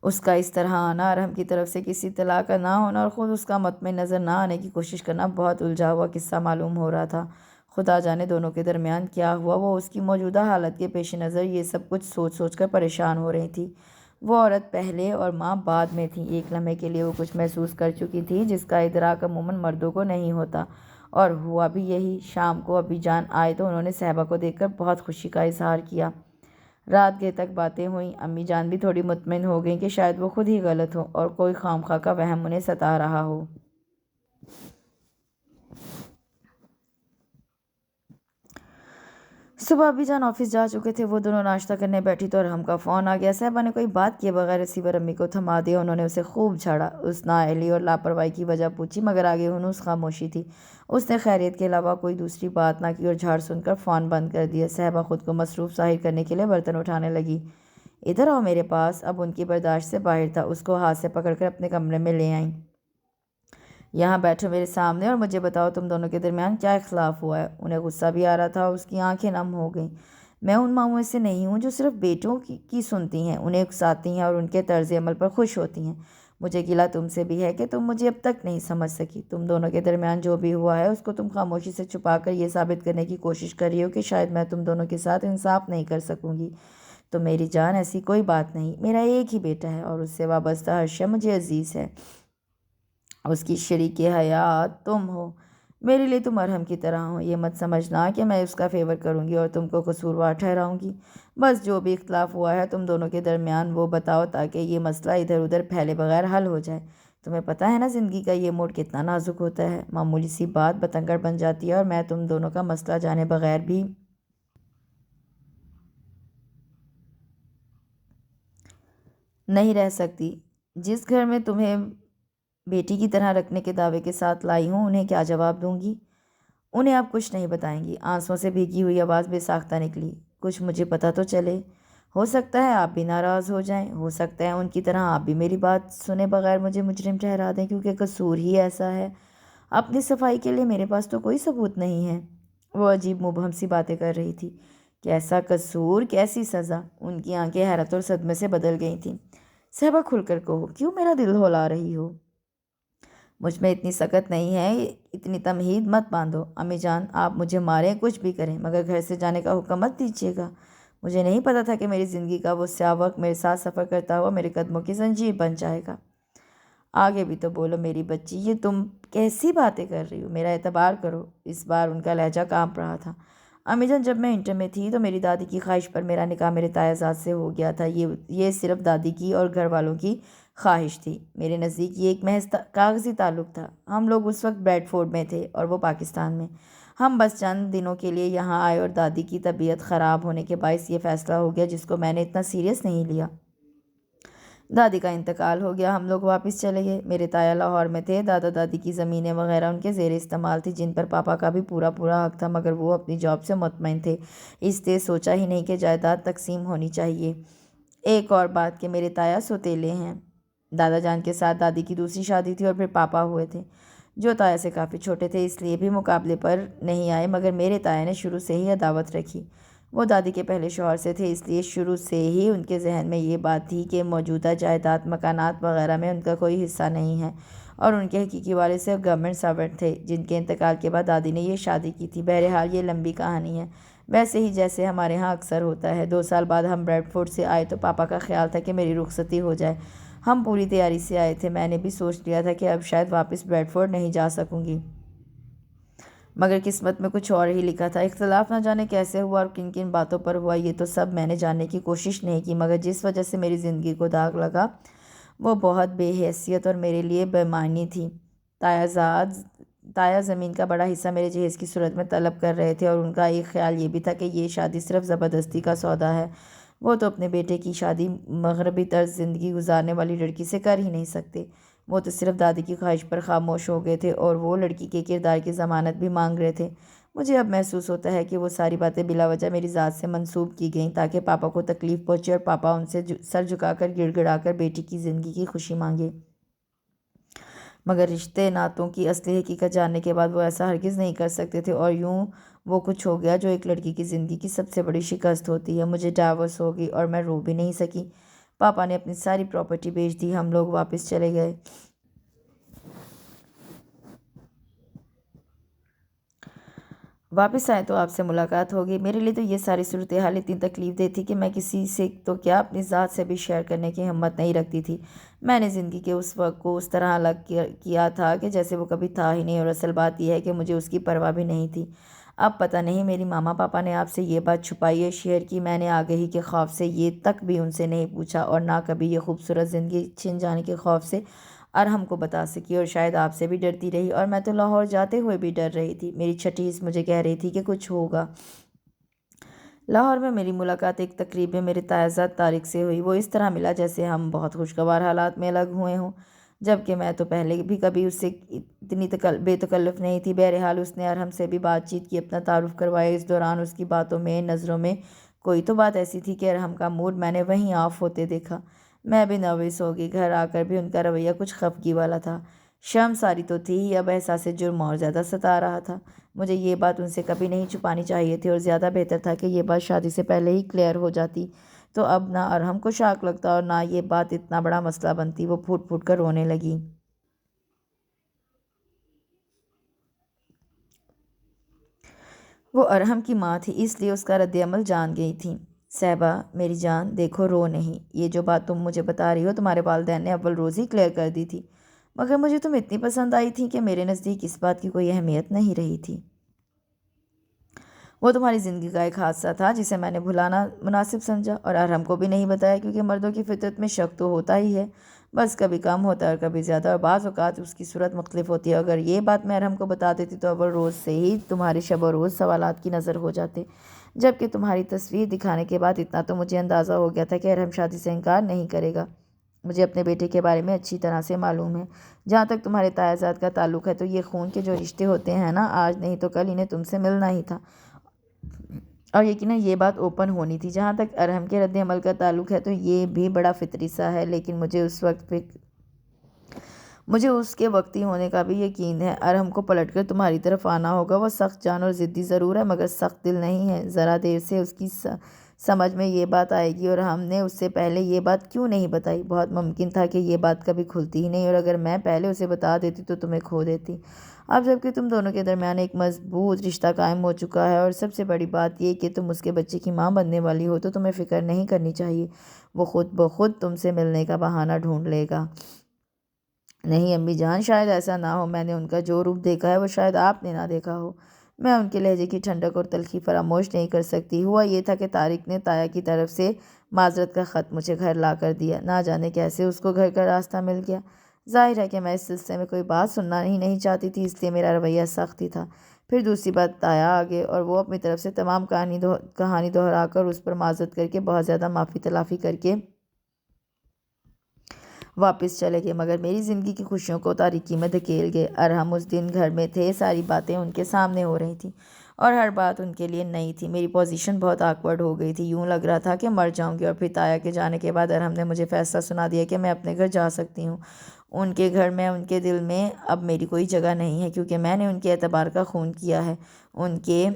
اس کا اس طرح آنا، ارحم کی طرف سے کسی اطلاع کا نہ ہونا، اور خود اس کا مطمئن نظر نہ آنے کی کوشش کرنا بہت الجھا ہوا قصہ معلوم ہو رہا تھا۔ خدا جانے دونوں کے درمیان کیا ہوا۔ وہ اس کی موجودہ حالت کے پیش نظر یہ سب کچھ سوچ کر پریشان ہو رہی تھی۔ وہ عورت پہلے اور ماں بعد میں تھی۔ ایک لمحے کے لیے وہ کچھ محسوس کر چکی تھی جس کا ادراک عموماً مردوں کو نہیں ہوتا، اور ہوا بھی یہی۔ شام کو ابی جان آئے تو انہوں نے صحبا کو دیکھ کر بہت خوشی کا اظہار کیا۔ رات گئے تک باتیں ہوئیں۔ امی جان بھی تھوڑی مطمئن ہو گئیں کہ شاید وہ خود ہی غلط ہو، اور کوئی خواہ کا وہم انہیں ستا رہا ہو۔ صبح ابی جان آفس جا چکے تھے۔ وہ دونوں ناشتہ کرنے بیٹھی تو ارحم کا فون آ گیا۔ صحبا نے کوئی بات کیے بغیر ریسیور امی کو تھما دیا۔ انہوں نے اسے خوب جھاڑا، اس نااہلی اور لاپرواہی کی وجہ پوچھی، مگر آگے ہنوز خاموشی تھی۔ اس نے خیریت کے علاوہ کوئی دوسری بات نہ کی اور جھاڑ سن کر فون بند کر دیا۔ صحبا خود کو مصروف ظاہر کرنے کے لیے برتن اٹھانے لگی۔ ادھر آؤ میرے پاس۔ اب ان کی برداشت سے باہر تھا۔ اس کو ہاتھ سے پکڑ کر اپنے کمرے میں لے آئیں۔ یہاں بیٹھو میرے سامنے، اور مجھے بتاؤ تم دونوں کے درمیان کیا اختلاف ہوا ہے؟ انہیں غصہ بھی آ رہا تھا، اس کی آنکھیں نم ہو گئیں۔ میں ان ماؤں میں سے نہیں ہوں جو صرف بیٹوں کی سنتی ہیں، انہیں اکساتی ہیں اور ان کے طرز عمل پر خوش ہوتی ہیں۔ مجھے گلہ تم سے بھی ہے کہ تم مجھے اب تک نہیں سمجھ سکی۔ تم دونوں کے درمیان جو بھی ہوا ہے اس کو تم خاموشی سے چھپا کر یہ ثابت کرنے کی کوشش کر رہی ہو کہ شاید میں تم دونوں کے ساتھ انصاف نہیں کر سکوں گی۔ تو میری جان، ایسی کوئی بات نہیں۔ میرا ایک ہی بیٹا ہے، اور اس سے وابستہ ہر شے مجھے عزیز ہے۔ اس کی شریک حیات تم ہو۔ میرے لیے تم ارحم کی طرح ہو۔ یہ مت سمجھنا کہ میں اس کا فیور کروں گی اور تم کو قصوروار ٹھہراؤں گی۔ بس جو بھی اختلاف ہوا ہے تم دونوں کے درمیان، وہ بتاؤ تاکہ یہ مسئلہ ادھر ادھر پھیلے بغیر حل ہو جائے۔ تمہیں پتہ ہے نا زندگی کا یہ موڑ کتنا نازک ہوتا ہے، معمولی سی بات بتنگڑ بن جاتی ہے، اور میں تم دونوں کا مسئلہ جانے بغیر بھی نہیں رہ سکتی۔ جس گھر میں تمہیں بیٹی کی طرح رکھنے کے دعوے کے ساتھ لائی ہوں انہیں کیا جواب دوں گی؟ انہیں آپ کچھ نہیں بتائیں گی۔ آنسوؤں سے بھیگی ہوئی آواز بے ساختہ نکلی۔ کچھ مجھے پتہ تو چلے۔ ہو سکتا ہے آپ بھی ناراض ہو جائیں، ہو سکتا ہے ان کی طرح آپ بھی میری بات سنے بغیر مجھے مجرم ٹھہرا دیں، کیونکہ قصور ہی ایسا ہے۔ اپنی صفائی کے لیے میرے پاس تو کوئی ثبوت نہیں ہے۔ وہ عجیب مبہم سی باتیں کر رہی تھی۔ کیسا قصور، کیسی سزا؟ ان کی آنکھیں حیرت اور صدمے سے بدل گئی تھیں۔ صحبا کھل کر کہو، کیوں میرا دل ہلا رہی ہو؟ مجھ میں اتنی سکت نہیں ہے، اتنی تمہید مت باندھو۔ امی جان، آپ مجھے ماریں، کچھ بھی کریں، مگر گھر سے جانے کا حکم مت دیجیے گا۔ مجھے نہیں پتہ تھا کہ میری زندگی کا وہ سیاہ وقت میرے ساتھ سفر کرتا ہوا میرے قدموں کی زنجیر بن جائے گا۔ آگے بھی تو بولو میری بچی، یہ تم کیسی باتیں کر رہی ہو؟ میرا اعتبار کرو۔ اس بار ان کا لہجہ کانپ رہا تھا۔ امی جان، جب میں انٹر میں تھی تو میری دادی کی خواہش پر میرا نکاح میرے تایا زاد سے ہو گیا تھا۔ یہ صرف دادی کی اور گھر والوں کی خواہش تھی۔ میرے نزدیک یہ ایک محض کاغذی تعلق تھا۔ ہم لوگ اس وقت بریڈ فورڈ میں تھے اور وہ پاکستان میں۔ ہم بس چند دنوں کے لیے یہاں آئے اور دادی کی طبیعت خراب ہونے کے باعث یہ فیصلہ ہو گیا، جس کو میں نے اتنا سیریس نہیں لیا۔ دادی کا انتقال ہو گیا، ہم لوگ واپس چلے گئے۔ میرے تایا لاہور میں تھے، دادا دادی کی زمینیں وغیرہ ان کے زیر استعمال تھی، جن پر پاپا کا بھی پورا حق تھا، مگر وہ اپنی جاب سے مطمئن تھے، اس لیے سوچا ہی نہیں کہ جائیداد تقسیم ہونی چاہیے۔ ایک اور بات کہ میرے تایا سوتیلے ہیں۔ دادا جان کے ساتھ دادی کی دوسری شادی تھی اور پھر پاپا ہوئے تھے، جو تایا سے کافی چھوٹے تھے، اس لیے بھی مقابلے پر نہیں آئے، مگر میرے تایا نے شروع سے ہی عداوت رکھی۔ وہ دادی کے پہلے شوہر سے تھے، اس لیے شروع سے ہی ان کے ذہن میں یہ بات تھی کہ موجودہ جائیداد، مکانات وغیرہ میں ان کا کوئی حصہ نہیں ہے، اور ان کے حقیقی والد صرف گورنمنٹ سرونٹ تھے، جن کے انتقال کے بعد دادی نے یہ شادی کی تھی۔ بہرحال یہ لمبی کہانی ہے، ویسے ہی جیسے ہمارے ہاں اکثر ہوتا ہے۔ 2 سال بعد ہم بریڈ فورڈ سے آئے تو پاپا کا خیال تھا کہ میری رخصتی ہو جائے۔ ہم پوری تیاری سے آئے تھے، میں نے بھی سوچ لیا تھا کہ اب شاید واپس بریڈ فورڈ نہیں جا سکوں گی، مگر قسمت میں کچھ اور ہی لکھا تھا۔ اختلاف نہ جانے کیسے ہوا اور کن کن باتوں پر ہوا، یہ تو سب میں نے جاننے کی کوشش نہیں کی، مگر جس وجہ سے میری زندگی کو داغ لگا وہ بہت بے حیثیت اور میرے لیے بے معنی تھی۔ تایا زمین کا بڑا حصہ میرے جہیز کی صورت میں طلب کر رہے تھے، اور ان کا ایک خیال یہ بھی تھا کہ یہ شادی صرف زبردستی کا سودا ہے، وہ تو اپنے بیٹے کی شادی مغربی طرز زندگی گزارنے والی لڑکی سے کر ہی نہیں سکتے۔ وہ تو صرف دادی کی خواہش پر خاموش ہو گئے تھے، اور وہ لڑکی کے کردار کی ضمانت بھی مانگ رہے تھے۔ مجھے اب محسوس ہوتا ہے کہ وہ ساری باتیں بلا وجہ میری ذات سے منسوب کی گئیں، تاکہ پاپا کو تکلیف پہنچے اور پاپا ان سے سر جھکا کر گڑ گڑا کر بیٹی کی زندگی کی خوشی مانگے۔ مگر رشتے ناتوں کی اصلی حقیقت جاننے کے بعد وہ ایسا ہرگز نہیں کر سکتے تھے، اور یوں وہ کچھ ہو گیا جو ایک لڑکی کی زندگی کی سب سے بڑی شکست ہوتی ہے۔ مجھے ڈائیورس ہو گئی اور میں رو بھی نہیں سکی۔ پاپا نے اپنی ساری پراپرٹی بیچ دی، ہم لوگ واپس چلے گئے۔ واپس آئے تو آپ سے ملاقات ہوگی۔ میرے لیے تو یہ ساری صورتحال اتنی تکلیف دہ تھی کہ میں کسی سے تو کیا اپنی ذات سے بھی شیئر کرنے کی ہمت نہیں رکھتی تھی۔ میں نے زندگی کے اس وقت کو اس طرح الگ کیا تھا کہ جیسے وہ کبھی تھا ہی نہیں، اور اصل بات یہ ہے کہ مجھے اس کی پرواہ بھی نہیں تھی۔ اب پتہ نہیں میری ماما پاپا نے آپ سے یہ بات چھپائی یا شیئر کی، میں نے آگہی کے خوف سے یہ تک بھی ان سے نہیں پوچھا، اور نہ کبھی یہ خوبصورت زندگی چھن جانے کے خوف سے ارحم کو بتا سکی، اور شاید آپ سے بھی ڈرتی رہی، اور میں تو لاہور جاتے ہوئے بھی ڈر رہی تھی۔ میری چھٹی حس مجھے کہہ رہی تھی کہ کچھ ہوگا۔ لاہور میں میری ملاقات ایک تقریب میں میرے تایا زاد طارق سے ہوئی۔ وہ اس طرح ملا جیسے ہم بہت خوشگوار حالات میں الگ ہوئے ہوں، جبکہ میں تو پہلے بھی کبھی اس سے اتنی بے تکلف نہیں تھی۔ بہرحال اس نے ارحم سے بھی بات چیت کی، اپنا تعارف کروایا۔ اس دوران اس کی باتوں میں، نظروں میں کوئی تو بات ایسی تھی کہ ارحم کا موڈ میں نے وہیں آف ہوتے دیکھا۔ میں بھی نروس ہو گئی، گھر آ کر بھی ان کا رویہ کچھ خفگی والا تھا۔ شرم ساری تو تھی ہی، اب احساس جرم اور زیادہ ستا رہا تھا۔ مجھے یہ بات ان سے کبھی نہیں چھپانی چاہیے تھی، اور زیادہ بہتر تھا کہ یہ بات شادی سے پہلے ہی کلیئر ہو جاتی، تو اب نہ ارحم کو شاک لگتا اور نہ یہ بات اتنا بڑا مسئلہ بنتی۔ وہ پھوٹ پھوٹ کر رونے لگی۔ وہ ارحم کی ماں تھی، اس لیے اس کا رد عمل جان گئی تھیں۔ صحبا میری جان، دیکھو رو نہیں، یہ جو بات تم مجھے بتا رہی ہو تمہارے والدین نے اول روز ہی کلیئر کر دی تھی، مگر مجھے تم اتنی پسند آئی تھی کہ میرے نزدیک اس بات کی کوئی اہمیت نہیں رہی تھی۔ وہ تمہاری زندگی کا ایک حادثہ تھا جسے میں نے بھلانا مناسب سمجھا، اور ارحم کو بھی نہیں بتایا، کیونکہ مردوں کی فطرت میں شک تو ہوتا ہی ہے، بس کبھی کم ہوتا ہے اور کبھی زیادہ، اور بعض اوقات اس کی صورت مختلف ہوتی ہے۔ اگر یہ بات میں ارحم کو بتا دیتی تو اول روز سے ہی تمہارے شب و روز سوالات کی نظر ہو جاتے، جبکہ تمہاری تصویر دکھانے کے بعد اتنا تو مجھے اندازہ ہو گیا تھا کہ ارحم شادی سے انکار نہیں کرے گا۔ مجھے اپنے بیٹے کے بارے میں اچھی طرح سے معلوم ہے۔ جہاں تک تمہارے تایازاد کا تعلق ہے تو یہ خون کے جو رشتے ہوتے ہیں نا، آج نہیں تو کل انہیں تم سے ملنا ہی تھا، اور یقیناً یہ بات اوپن ہونی تھی۔ جہاں تک ارحم کے رد عمل کا تعلق ہے تو یہ بھی بڑا فطری سا ہے، لیکن مجھے اس کے وقتی ہونے کا بھی یقین ہے۔ ارحم کو پلٹ کر تمہاری طرف آنا ہوگا۔ وہ سخت جان اور ضدی ضرور ہے، مگر سخت دل نہیں ہے۔ ذرا دیر سے اس کی سمجھ میں یہ بات آئے گی، اور ہم نے اس سے پہلے یہ بات کیوں نہیں بتائی؟ بہت ممکن تھا کہ یہ بات کبھی کھلتی ہی نہیں، اور اگر میں پہلے اسے بتا دیتی تو تمہیں کھو دیتی۔ اب جب کہ تم دونوں کے درمیان ایک مضبوط رشتہ قائم ہو چکا ہے، اور سب سے بڑی بات یہ کہ تم اس کے بچے کی ماں بننے والی ہو، تو تمہیں فکر نہیں کرنی چاہیے۔ وہ خود بخود تم سے ملنے کا بہانہ ڈھونڈ لے گا۔ نہیں امی جان، شاید ایسا نہ ہو۔ میں نے ان کا جو روپ دیکھا ہے وہ شاید آپ نے نہ دیکھا ہو۔ میں ان کے لہجے کی ٹھنڈک اور تلخی فراموش نہیں کر سکتی۔ ہوا یہ تھا کہ طارق نے تایا کی طرف سے معذرت کا خط مجھے گھر لا کر دیا۔ نہ جانے کیسے اس کو گھر کا راستہ مل گیا۔ ظاہر ہے کہ میں اس سلسلے میں کوئی بات سننا ہی نہیں چاہتی تھی، اس لیے میرا رویہ سخت ہی تھا۔ پھر دوسری بات تایا آ گئے، اور وہ اپنی طرف سے تمام کہانی دہرا کر اس پر معذرت کر کے بہت زیادہ معافی تلافی کر کے واپس چلے گئے، مگر میری زندگی کی خوشیوں کو تاریکی میں دھکیل گئے۔ ارحم اس دن گھر میں تھے، ساری باتیں ان کے سامنے ہو رہی تھیں، اور ہر بات ان کے لیے نئی تھی۔ میری پوزیشن بہت آکورڈ ہو گئی تھی، یوں لگ رہا تھا کہ مر جاؤں گی۔ اور پھر تایا کے جانے کے بعد ارحم نے مجھے فیصلہ سنا دیا کہ میں اپنے گھر جا سکتی ہوں۔ ان کے گھر میں، ان کے دل میں اب میری کوئی جگہ نہیں ہے، کیونکہ میں نے ان کے اعتبار کا خون کیا ہے، ان کے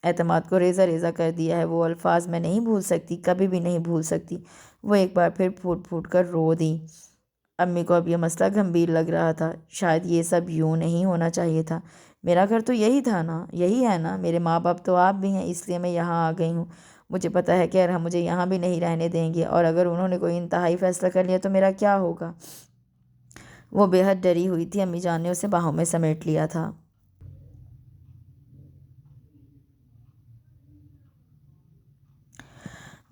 اعتماد کو ریزہ ریزہ کر دیا ہے۔ وہ الفاظ میں نہیں بھول سکتی، کبھی بھی نہیں بھول سکتی۔ وہ ایک بار پھر پھوٹ پھوٹ کر رو دی۔ امی کو اب یہ مسئلہ گھمبیر لگ رہا تھا۔ شاید یہ سب یوں نہیں ہونا چاہیے تھا۔ میرا گھر تو یہی تھا نا، یہی ہے نا، میرے ماں باپ تو آپ بھی ہیں، اس لیے میں یہاں آ گئی ہوں۔ مجھے پتہ ہے کہ ارحم مجھے یہاں بھی نہیں رہنے دیں گے، اور اگر انہوں نے کوئی انتہائی فیصلہ کر لیا تو میرا کیا ہوگا؟ وہ بے حد ڈری ہوئی تھی۔ امی جان نے اسے باہوں میں سمیٹ لیا تھا۔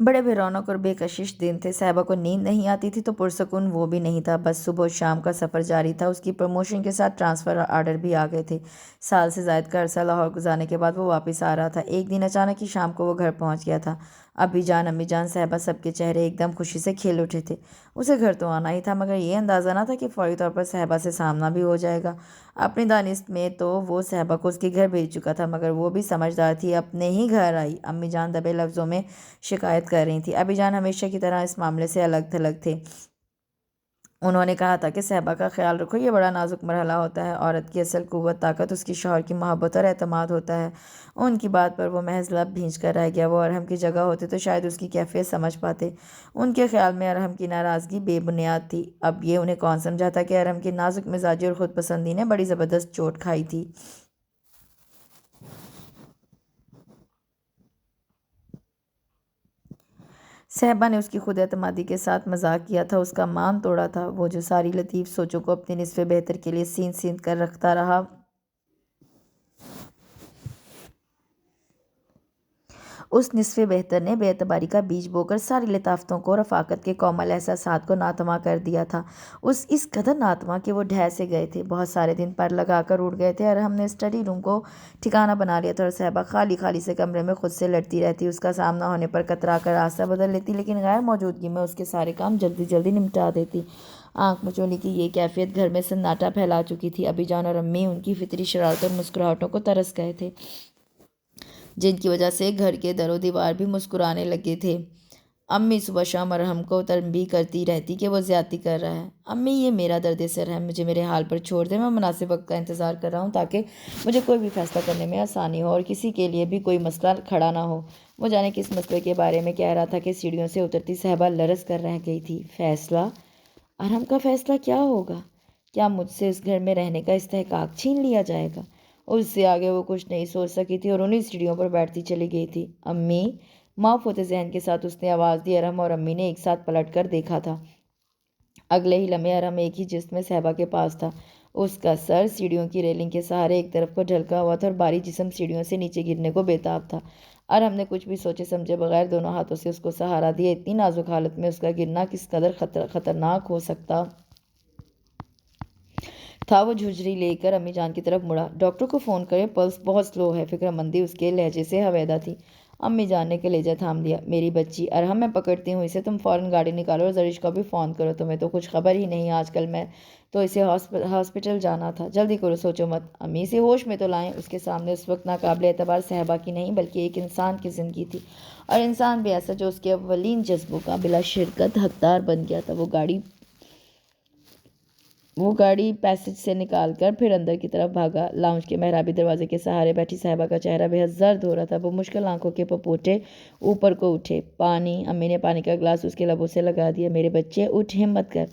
بڑے بے رونق اور بے کشش دن تھے۔ صاحبہ کو نیند نہیں آتی تھی تو پرسکون وہ بھی نہیں تھا۔ بس صبح و شام کا سفر جاری تھا۔ اس کی پروموشن کے ساتھ ٹرانسفر آرڈر بھی آ گئے تھے۔ سال سے زائد کا عرصہ لاہور گزارنے کے بعد وہ واپس آ رہا تھا۔ ایک دن اچانک ہی شام کو وہ گھر پہنچ گیا تھا۔ ابی جان، امی جان، صاحبہ، سب کے چہرے ایک دم خوشی سے کھل اٹھے تھے۔ اسے گھر تو آنا ہی تھا، مگر یہ اندازہ نہ تھا کہ فوری طور پر صاحبہ سے سامنا بھی ہو جائے گا۔ اپنی دانست میں تو وہ صاحبہ کو اس کے گھر بھیج چکا تھا، مگر وہ بھی سمجھدار تھی، اپنے ہی گھر آئی۔ امی جان دبے لفظوں میں شکایت کر رہی تھیں۔ ابی جان ہمیشہ کی طرح اس معاملے سے الگ تھلگ تھے۔ انہوں نے کہا تھا کہ صاحبہ کا خیال رکھو، یہ بڑا نازک مرحلہ ہوتا ہے۔ عورت کی اصل قوت طاقت اس کی شوہر کی محبت اور اعتماد ہوتا ہے۔ ان کی بات پر وہ محض لب بھینچ کر رہ گیا۔ وہ ارحم کی جگہ ہوتے تو شاید اس کی کیفیت سمجھ پاتے۔ ان کے خیال میں ارحم کی ناراضگی بے بنیاد تھی۔ اب یہ انہیں کون سمجھاتا کہ ارحم کی نازک مزاجی اور خود پسندی نے بڑی زبردست چوٹ کھائی تھی۔ صاحبہ نے اس کی خود اعتمادی کے ساتھ مذاق کیا تھا، اس کا مان توڑا تھا۔ وہ جو ساری لطیف سوچوں کو اپنے نصف بہتر کے لیے سین سین کر رکھتا رہا، اس نصف بہتر نے بے اعتباری کا بیج بو کر ساری لطافتوں کو، رفاقت کے کومل احساسات کو ناتواں کر دیا تھا۔ اس قدر ناتواں کہ وہ ڈھہ سے گئے تھے۔ بہت سارے دن پر لگا کر اڑ گئے تھے، اور ہم نے اسٹڈی روم کو ٹھکانہ بنا لیا تھا، اور صاحبہ خالی خالی سے کمرے میں خود سے لڑتی رہتی۔ اس کا سامنا ہونے پر کترا کر راستہ بدل لیتی، لیکن غیر موجودگی میں اس کے سارے کام جلدی جلدی نمٹا دیتی۔ آنکھ مچولی کی یہ کیفیت گھر میں سناٹا پھیلا چکی تھی۔ ابی جان اور امی ان کی فطری شرارت اور مسکراہٹوں کو ترس گئے تھے، جن کی وجہ سے گھر کے در و دیوار بھی مسکرانے لگے تھے۔ امی صبح شام ارحم کو تنبیہ کرتی رہتی کہ وہ زیادتی کر رہا ہے۔ امی، یہ میرا درد سر ہے، مجھے میرے حال پر چھوڑ دے۔ میں مناسب وقت کا انتظار کر رہا ہوں تاکہ مجھے کوئی بھی فیصلہ کرنے میں آسانی ہو، اور کسی کے لیے بھی کوئی مسئلہ کھڑا نہ ہو۔ وہ جانے کس مسئلے کے بارے میں کہہ رہا تھا کہ سیڑھیوں سے اترتی صاحبہ لرز کر رہ گئی تھی۔ فیصلہ؟ ارحم کا فیصلہ کیا ہوگا؟ کیا مجھ سے اس گھر میں رہنے کا استحقاق چھین لیا جائے گا؟ اس سے آگے وہ کچھ نہیں سوچ سکی تھی، اور انہیں سیڑھیوں پر بیٹھتی چلی گئی تھی۔ امی! معاف ہوتے ذہن کے ساتھ اس نے آواز دی۔ ارحم اور امی نے ایک ساتھ پلٹ کر دیکھا تھا۔ اگلے ہی لمحے ارحم ایک ہی جسم میں صاحبہ کے پاس تھا۔ اس کا سر سیڑھیوں کی ریلنگ کے سہارے ایک طرف کو ڈھلکا ہوا تھا، اور باری جسم سیڑھیوں سے نیچے گرنے کو بےتاب تھا۔ ارحم نے کچھ بھی سوچے سمجھے بغیر دونوں ہاتھوں سے اس کو سہارا دیا۔ اتنی نازک حالت میں اس کا گرنا کس قدر خطرناک ہو سکتا تھا۔ وہ جھجری لے کر امی جان کی طرف مڑا۔ ڈاکٹر کو فون کریں، پلس بہت سلو ہے۔ فکر مندی اس کے لہجے سے ہویدا تھی۔ امی جان نے کلیجہ تھام دیا۔ میری بچی، ارحم میں پکڑتی ہوں اسے، تم فوراً گاڑی نکالو اور زرش کو بھی فون کرو، تمہیں تو کچھ خبر ہی نہیں آج کل، میں تو اسے ہاسپٹل جانا تھا، جلدی کرو، سوچو مت۔ امی اسے ہوش میں تو لائیں، اس کے سامنے اس وقت ناقابل اعتبار صحبا کی نہیں بلکہ ایک انسان کی زندگی تھی، اور انسان بھی ایسا جو اس کے اولین جذبوں کا بلا شرکت حقدار بن گیا تھا۔ وہ گاڑی پیسج سے نکال کر پھر اندر کی طرف بھاگا۔ لاؤنج کے محرابی دروازے کے سہارے بیٹھی صاحبہ کا چہرہ بے حد زرد ہو رہا تھا، وہ مشکل آنکھوں کے پپوٹے اوپر کو اٹھے۔ پانی، امی نے پانی کا گلاس اس کے لبوں سے لگا دیا۔ میرے بچے اٹھ، ہمت کر۔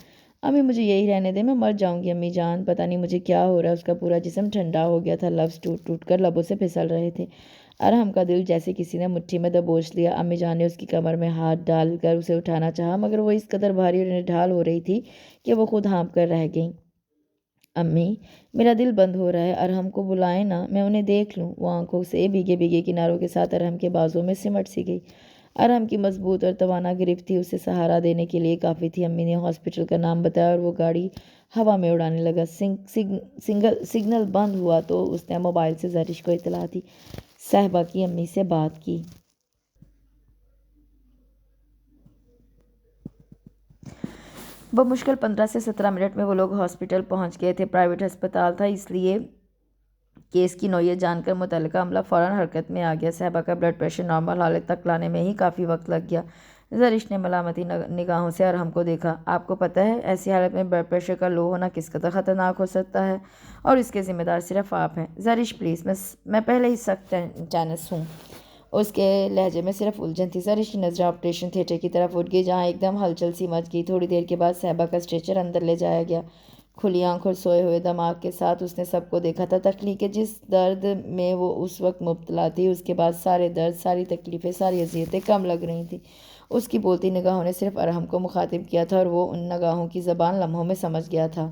امی مجھے یہی رہنے دے، میں مر جاؤں گی امی جان۔ پتہ نہیں مجھے کیا ہو رہا ہے، اس کا پورا جسم ٹھنڈا ہو گیا تھا، لفظ ٹوٹ ٹوٹ کر لبوں سے پھسل رہے تھے۔ ارحم کا دل جیسے کسی نے مٹھی میں دبوچ لیا۔ امی جان نے اس کی کمر میں ہاتھ ڈال کر اسے اٹھانا چاہا، مگر وہ اس قدر بھاری اور نڈھال ہو رہی تھی کہ وہ خود ہانپ کر رہ گئیں۔ امی، میرا دل بند ہو رہا ہے، ارحم کو بلائیں نا، میں انہیں دیکھ لوں۔ وہ آنکھوں سے بھیگے بھیگے کناروں کے ساتھ ارحم کے بازوں میں سمٹ سی گئی۔ ارحم کی مضبوط اور توانا گرفت تھی، اسے سہارا دینے کے لیے کافی تھی۔ امی نے ہاسپٹل کا نام بتایا اور وہ گاڑی ہوا میں اڑانے لگا۔ سگنل بند ہوا تو اس نے موبائل سے زرش کو اطلاع دی، صاحبہ کی امی سے بات کی۔ بمشکل 15 سے 17 منٹ میں وہ لوگ ہاسپٹل پہنچ گئے تھے۔ پرائیویٹ ہسپتال تھا، اس لیے کیس کی نوعیت جان کر متعلقہ عملہ فوراً حرکت میں آ گیا۔ صاحبہ کا بلڈ پریشر نارمل حالت تک لانے میں ہی کافی وقت لگ گیا۔ زرش نے ملامتی نگاہوں سے ارحم کو دیکھا۔ آپ کو پتہ ہے ایسی حالت میں بلڈ پریشر کا لو ہونا کس قدر خطرناک ہو سکتا ہے، اور اس کے ذمہ دار صرف آپ ہیں۔ زرش پلیز، میں پہلے ہی سخت ٹینس ہوں۔ اس کے لہجے میں صرف الجھن تھی۔ زرش کی نظریں آپریشن تھیٹر کی طرف اٹھ گئی، جہاں ایک دم ہلچل سی مچ گئی۔ تھوڑی دیر کے بعد صاحبہ کا اسٹریچر اندر لے جایا گیا۔ کھلی آنکھ اور سوئے ہوئے دماغ کے ساتھ اس نے سب کو دیکھا تھا۔ تخلیق جس درد میں وہ اس وقت مبتلا تھی، اس کے بعد سارے درد، ساری تکلیفیں، ساری اذیتیں کم لگ رہی تھیں۔ اس کی بولتی نگاہوں نے صرف ارحم کو مخاطب کیا تھا، اور وہ ان نگاہوں کی زبان لمحوں میں سمجھ گیا تھا۔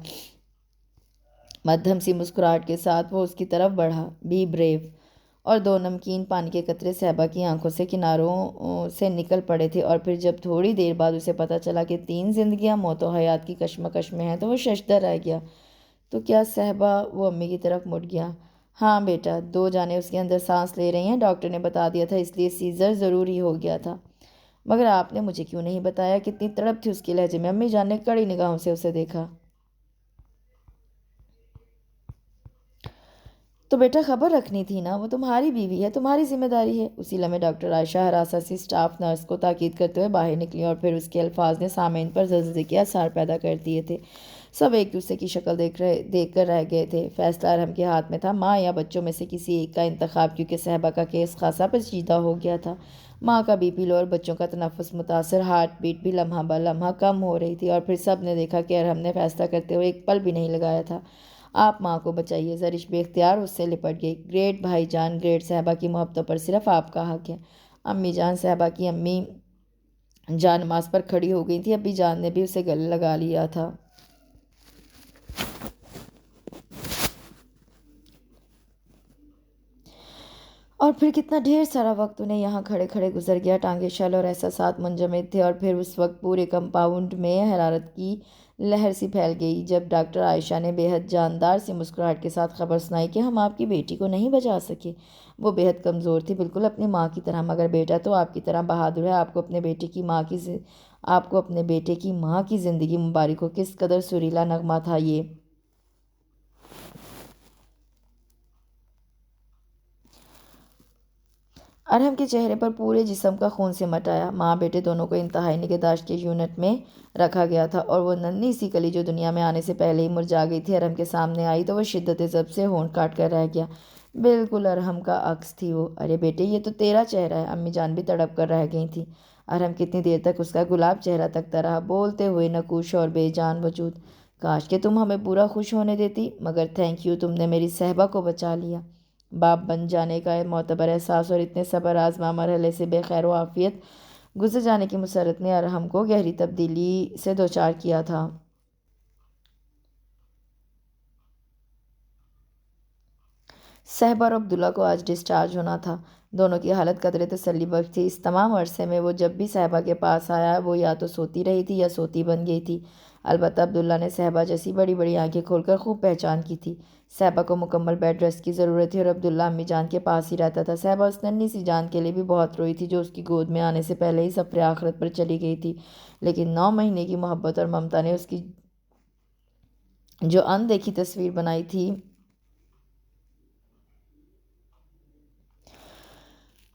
مدھم سی مسکراہٹ کے ساتھ وہ اس کی طرف بڑھا، بی بریو، اور 2 نمکین پانی کے قطرے صاحبہ کی آنکھوں سے کناروں سے نکل پڑے تھے۔ اور پھر جب تھوڑی دیر بعد اسے پتہ چلا کہ 3 زندگیاں موت و حیات کی کشمکش میں ہیں، تو وہ ششدر رہ گیا۔ تو کیا صاحبہ؟ وہ امی کی طرف مڑ گیا۔ ہاں بیٹا، 2 جانیں اس کے اندر سانس لے رہی ہیں، ڈاکٹر نے بتا دیا تھا، اس لیے سیزر ضروری ہو گیا تھا۔ مگر آپ نے مجھے کیوں نہیں بتایا؟ کتنی تڑپ تھی اس کے لہجے میں۔ امی جان نے کڑی نگاہوں سے اسے دیکھا۔ تو بیٹا خبر رکھنی تھی نا، وہ تمہاری بیوی ہے، تمہاری ذمہ داری ہے۔ اسی لمحے ڈاکٹر عائشہ ہراساں سی اسٹاف نرس کو تاکید کرتے ہوئے باہر نکلی، اور پھر اس کے الفاظ نے سامعین پر زلزلے کے آثار پیدا کر دیے تھے۔ سب ایک دوسرے کی شکل دیکھ کر رہ گئے تھے۔ فیصلہ ارحم کے ہاتھ میں تھا، ماں یا بچوں میں سے کسی ایک کا انتخاب، کیونکہ صاحبہ کا کیس خاصا پیچیدہ ہو گیا تھا۔ ماں کا بی پی لو اور بچوں کا تنفس متاثر، ہارٹ بیٹ بھی لمحہ بہ لمحہ کم ہو رہی تھی۔ اور پھر سب نے دیکھا کہ ارحم نے فیصلہ کرتے ہوئے ایک پل بھی نہیں لگایا تھا۔ آپ ماں کو بچائیے۔ زرش بے اختیار اس سے لپٹ گئی۔ گریٹ بھائی جان، گریٹ، صاحبہ کی محبتوں پر صرف آپ کا حق ہے۔ امی جان، صاحبہ کی امی جان نماز پر کھڑی ہو گئی تھی، ابی جان نے بھی اسے گلے لگا لیا تھا۔ اور پھر کتنا ڈھیر سارا وقت انہیں یہاں کھڑے کھڑے گزر گیا۔ ٹانگیں شل اور احساسات منجمد تھے، اور پھر اس وقت پورے کمپاؤنڈ میں حرارت کی لہر سی پھیل گئی جب ڈاکٹر عائشہ نے بے حد جاندار سی مسکراہٹ کے ساتھ خبر سنائی کہ ہم آپ کی بیٹی کو نہیں بچا سکے۔ وہ بے حد کمزور تھی، بالکل اپنی ماں کی طرح، مگر بیٹا تو آپ کی طرح بہادر ہے۔ آپ کو اپنے بیٹے کی ماں کی زندگی مبارک ہو۔ کس قدر سریلا نغمہ تھا یہ! ارحم کے چہرے پر پورے جسم کا خون سمٹ آیا۔ ماں بیٹے دونوں کو انتہائی نگہداشت کے یونٹ میں رکھا گیا تھا، اور وہ ننھی سی کلی جو دنیا میں آنے سے پہلے ہی مرجھا گئی تھی، ارحم کے سامنے آئی تو وہ شدت ضبط سے ہونٹ کاٹ کر رہ گیا۔ بالکل ارحم کا عکس تھی وہ۔ ارے بیٹے، یہ تو تیرا چہرہ ہے۔ امی جان بھی تڑپ کر رہ گئی تھیں۔ ارحم کتنی دیر تک اس کا گلاب چہرہ تکتا رہا، بولتے ہوئے نقوش اور بے جان وجود۔ کاش کہ تم ہمیں پورا خوش ہونے دیتی، مگر تھینک یو، تم نے میری صاحبہ کو بچا لیا۔ باپ بن جانے کا معتبر احساس اور اتنے صبر آزما مرحلے سے بے خیر و عافیت گزر جانے کی مسرت نے ارحم کو گہری تبدیلی سے دوچار کیا تھا۔ صاحبہ اور عبداللہ کو آج ڈسچارج ہونا تھا۔ دونوں کی حالت قدرے تسلی بخش تھی۔ اس تمام عرصے میں وہ جب بھی صاحبہ کے پاس آیا، وہ یا تو سوتی رہی تھی یا سوتی بن گئی تھی۔ البتہ عبداللہ نے صحبا جیسی بڑی بڑی آنکھیں کھول کر خوب پہچان کی تھی۔ صحبا کو مکمل بیڈ ریسٹ کی ضرورت تھی اور عبداللہ امی جان کے پاس ہی رہتا تھا۔ صحبا اس ننھی سی جان کے لیے بھی بہت روئی تھی جو اس کی گود میں آنے سے پہلے ہی سفر آخرت پر چلی گئی تھی، لیکن 9 مہینے کی محبت اور ممتا نے اس کی جو اندیکھی تصویر بنائی تھی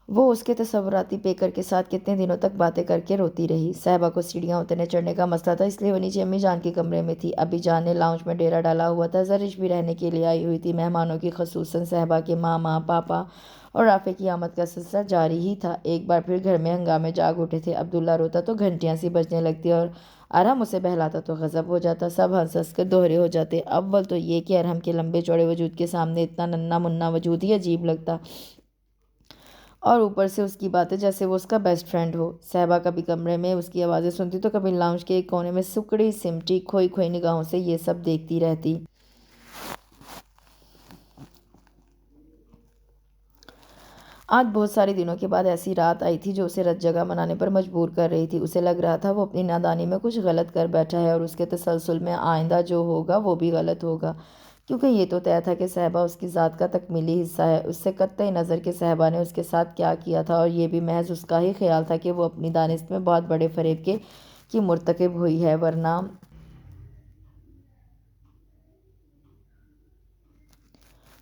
وہ اس کے تصوراتی پیکر کے ساتھ کتنے دنوں تک باتیں کر کے روتی رہی۔ صحبا کو سیڑھیاں اترنے چڑھنے کا مسئلہ تھا، اس لیے وہ نیچے امی جان کے کمرے میں تھی۔ ابی جان نے لاؤنج میں ڈیرا ڈالا ہوا تھا، زرش بھی رہنے کے لیے آئی ہوئی تھی۔ مہمانوں کی خصوصاً صحبا کے ماما، پاپا اور رافع کی آمد کا سلسلہ جاری ہی تھا۔ ایک بار پھر گھر میں ہنگامے جاگ اٹھے تھے۔ عبداللہ روتا تو گھنٹیاں سی بجنے لگتی اور ارحم اسے بہلاتا تو غضب ہو جاتا۔ سب ہنس ہنس کر دوہرے ہو جاتے۔ اول تو یہ کہ ارحم کے لمبے چوڑے وجود کے سامنے اتنا ننھا منا وجود ہی عجیب لگتا، اور اوپر سے اس کی باتیں جیسے وہ اس کا بیسٹ فرینڈ ہو۔ صحبا کبھی کمرے میں اس کی آوازیں سنتی تو کبھی لاؤنج کے ایک کونے میں سکڑی سمٹی کھوئی کھوئی نگاہوں سے یہ سب دیکھتی رہتی۔ آج بہت سارے دنوں کے بعد ایسی رات آئی تھی جو اسے رت جگہ منانے پر مجبور کر رہی تھی۔ اسے لگ رہا تھا وہ اپنی نادانی میں کچھ غلط کر بیٹھا ہے اور اس کے تسلسل میں آئندہ جو ہوگا وہ بھی غلط ہوگا، کیونکہ یہ تو طے تھا کہ صحبا اس کی ذات کا تکمیلی حصہ ہے۔ اس سے قطع نظر کہ صحبا نے اس کے ساتھ کیا کیا تھا، اور یہ بھی محض اس کا ہی خیال تھا کہ وہ اپنی دانست میں بہت بڑے فریب کی مرتکب ہوئی ہے، ورنہ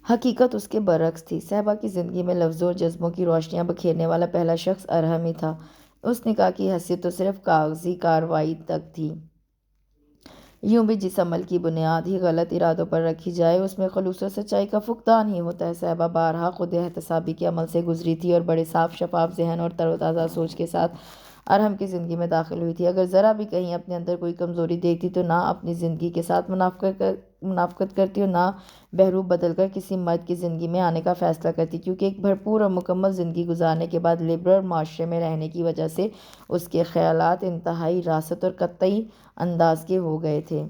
حقیقت اس کے برعکس تھی۔ صحبا کی زندگی میں لفظوں اور جذبوں کی روشنیاں بکھیرنے والا پہلا شخص ارحم ہی تھا۔ اس نکاح کی حیثیت تو صرف کاغذی کارروائی تک تھی۔ یوں بھی جس عمل کی بنیاد ہی غلط ارادوں پر رکھی جائے اس میں خلوص و سچائی کا فقدان ہی ہوتا ہے۔ صحبا بارہا خود احتسابی کے عمل سے گزری تھی اور بڑے صاف شفاف ذہن اور تر و تازہ سوچ کے ساتھ ارحم کی زندگی میں داخل ہوئی تھی۔ اگر ذرا بھی کہیں اپنے اندر کوئی کمزوری دیکھتی تو نہ اپنی زندگی کے ساتھ منافقت کرتی اور نہ بحروب بدل کر کسی مرد کی زندگی میں آنے کا فیصلہ کرتی، کیونکہ ایک بھرپور اور مکمل زندگی گزارنے کے بعد لبرل معاشرے میں رہنے کی وجہ سے اس کے خیالات انتہائی راست اور قطعی انداز کے ہو گئے تھے۔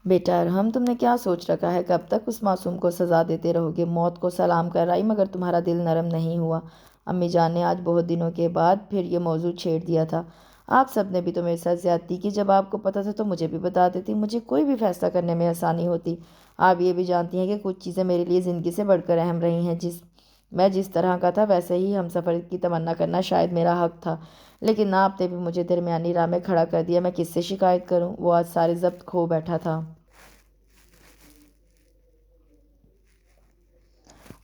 بیٹا ارحم، تم نے کیا سوچ رکھا ہے؟ کب تک اس معصوم کو سزا دیتے رہو گے؟ موت کو سلام کر آئی مگر تمہارا دل نرم نہیں ہوا۔ امی جان نے آج بہت دنوں کے بعد پھر یہ موضوع چھیڑ دیا تھا۔ آپ سب نے بھی تو میرے ساتھ زیادتی کی، جب آپ کو پتہ تھا تو مجھے بھی بتا دیتی، مجھے کوئی بھی فیصلہ کرنے میں آسانی ہوتی۔ آپ یہ بھی جانتی ہیں کہ کچھ چیزیں میرے لیے زندگی سے بڑھ کر اہم رہی ہیں۔ میں جس طرح کا تھا ویسے ہی ہم سفر کی تمنا کرنا شاید میرا حق تھا، لیکن نہ آپ نے بھی مجھے درمیانی راہ میں کھڑا کر دیا۔ میں کس سے شکایت کروں؟ وہ آج سارے ضبط کھو بیٹھا تھا۔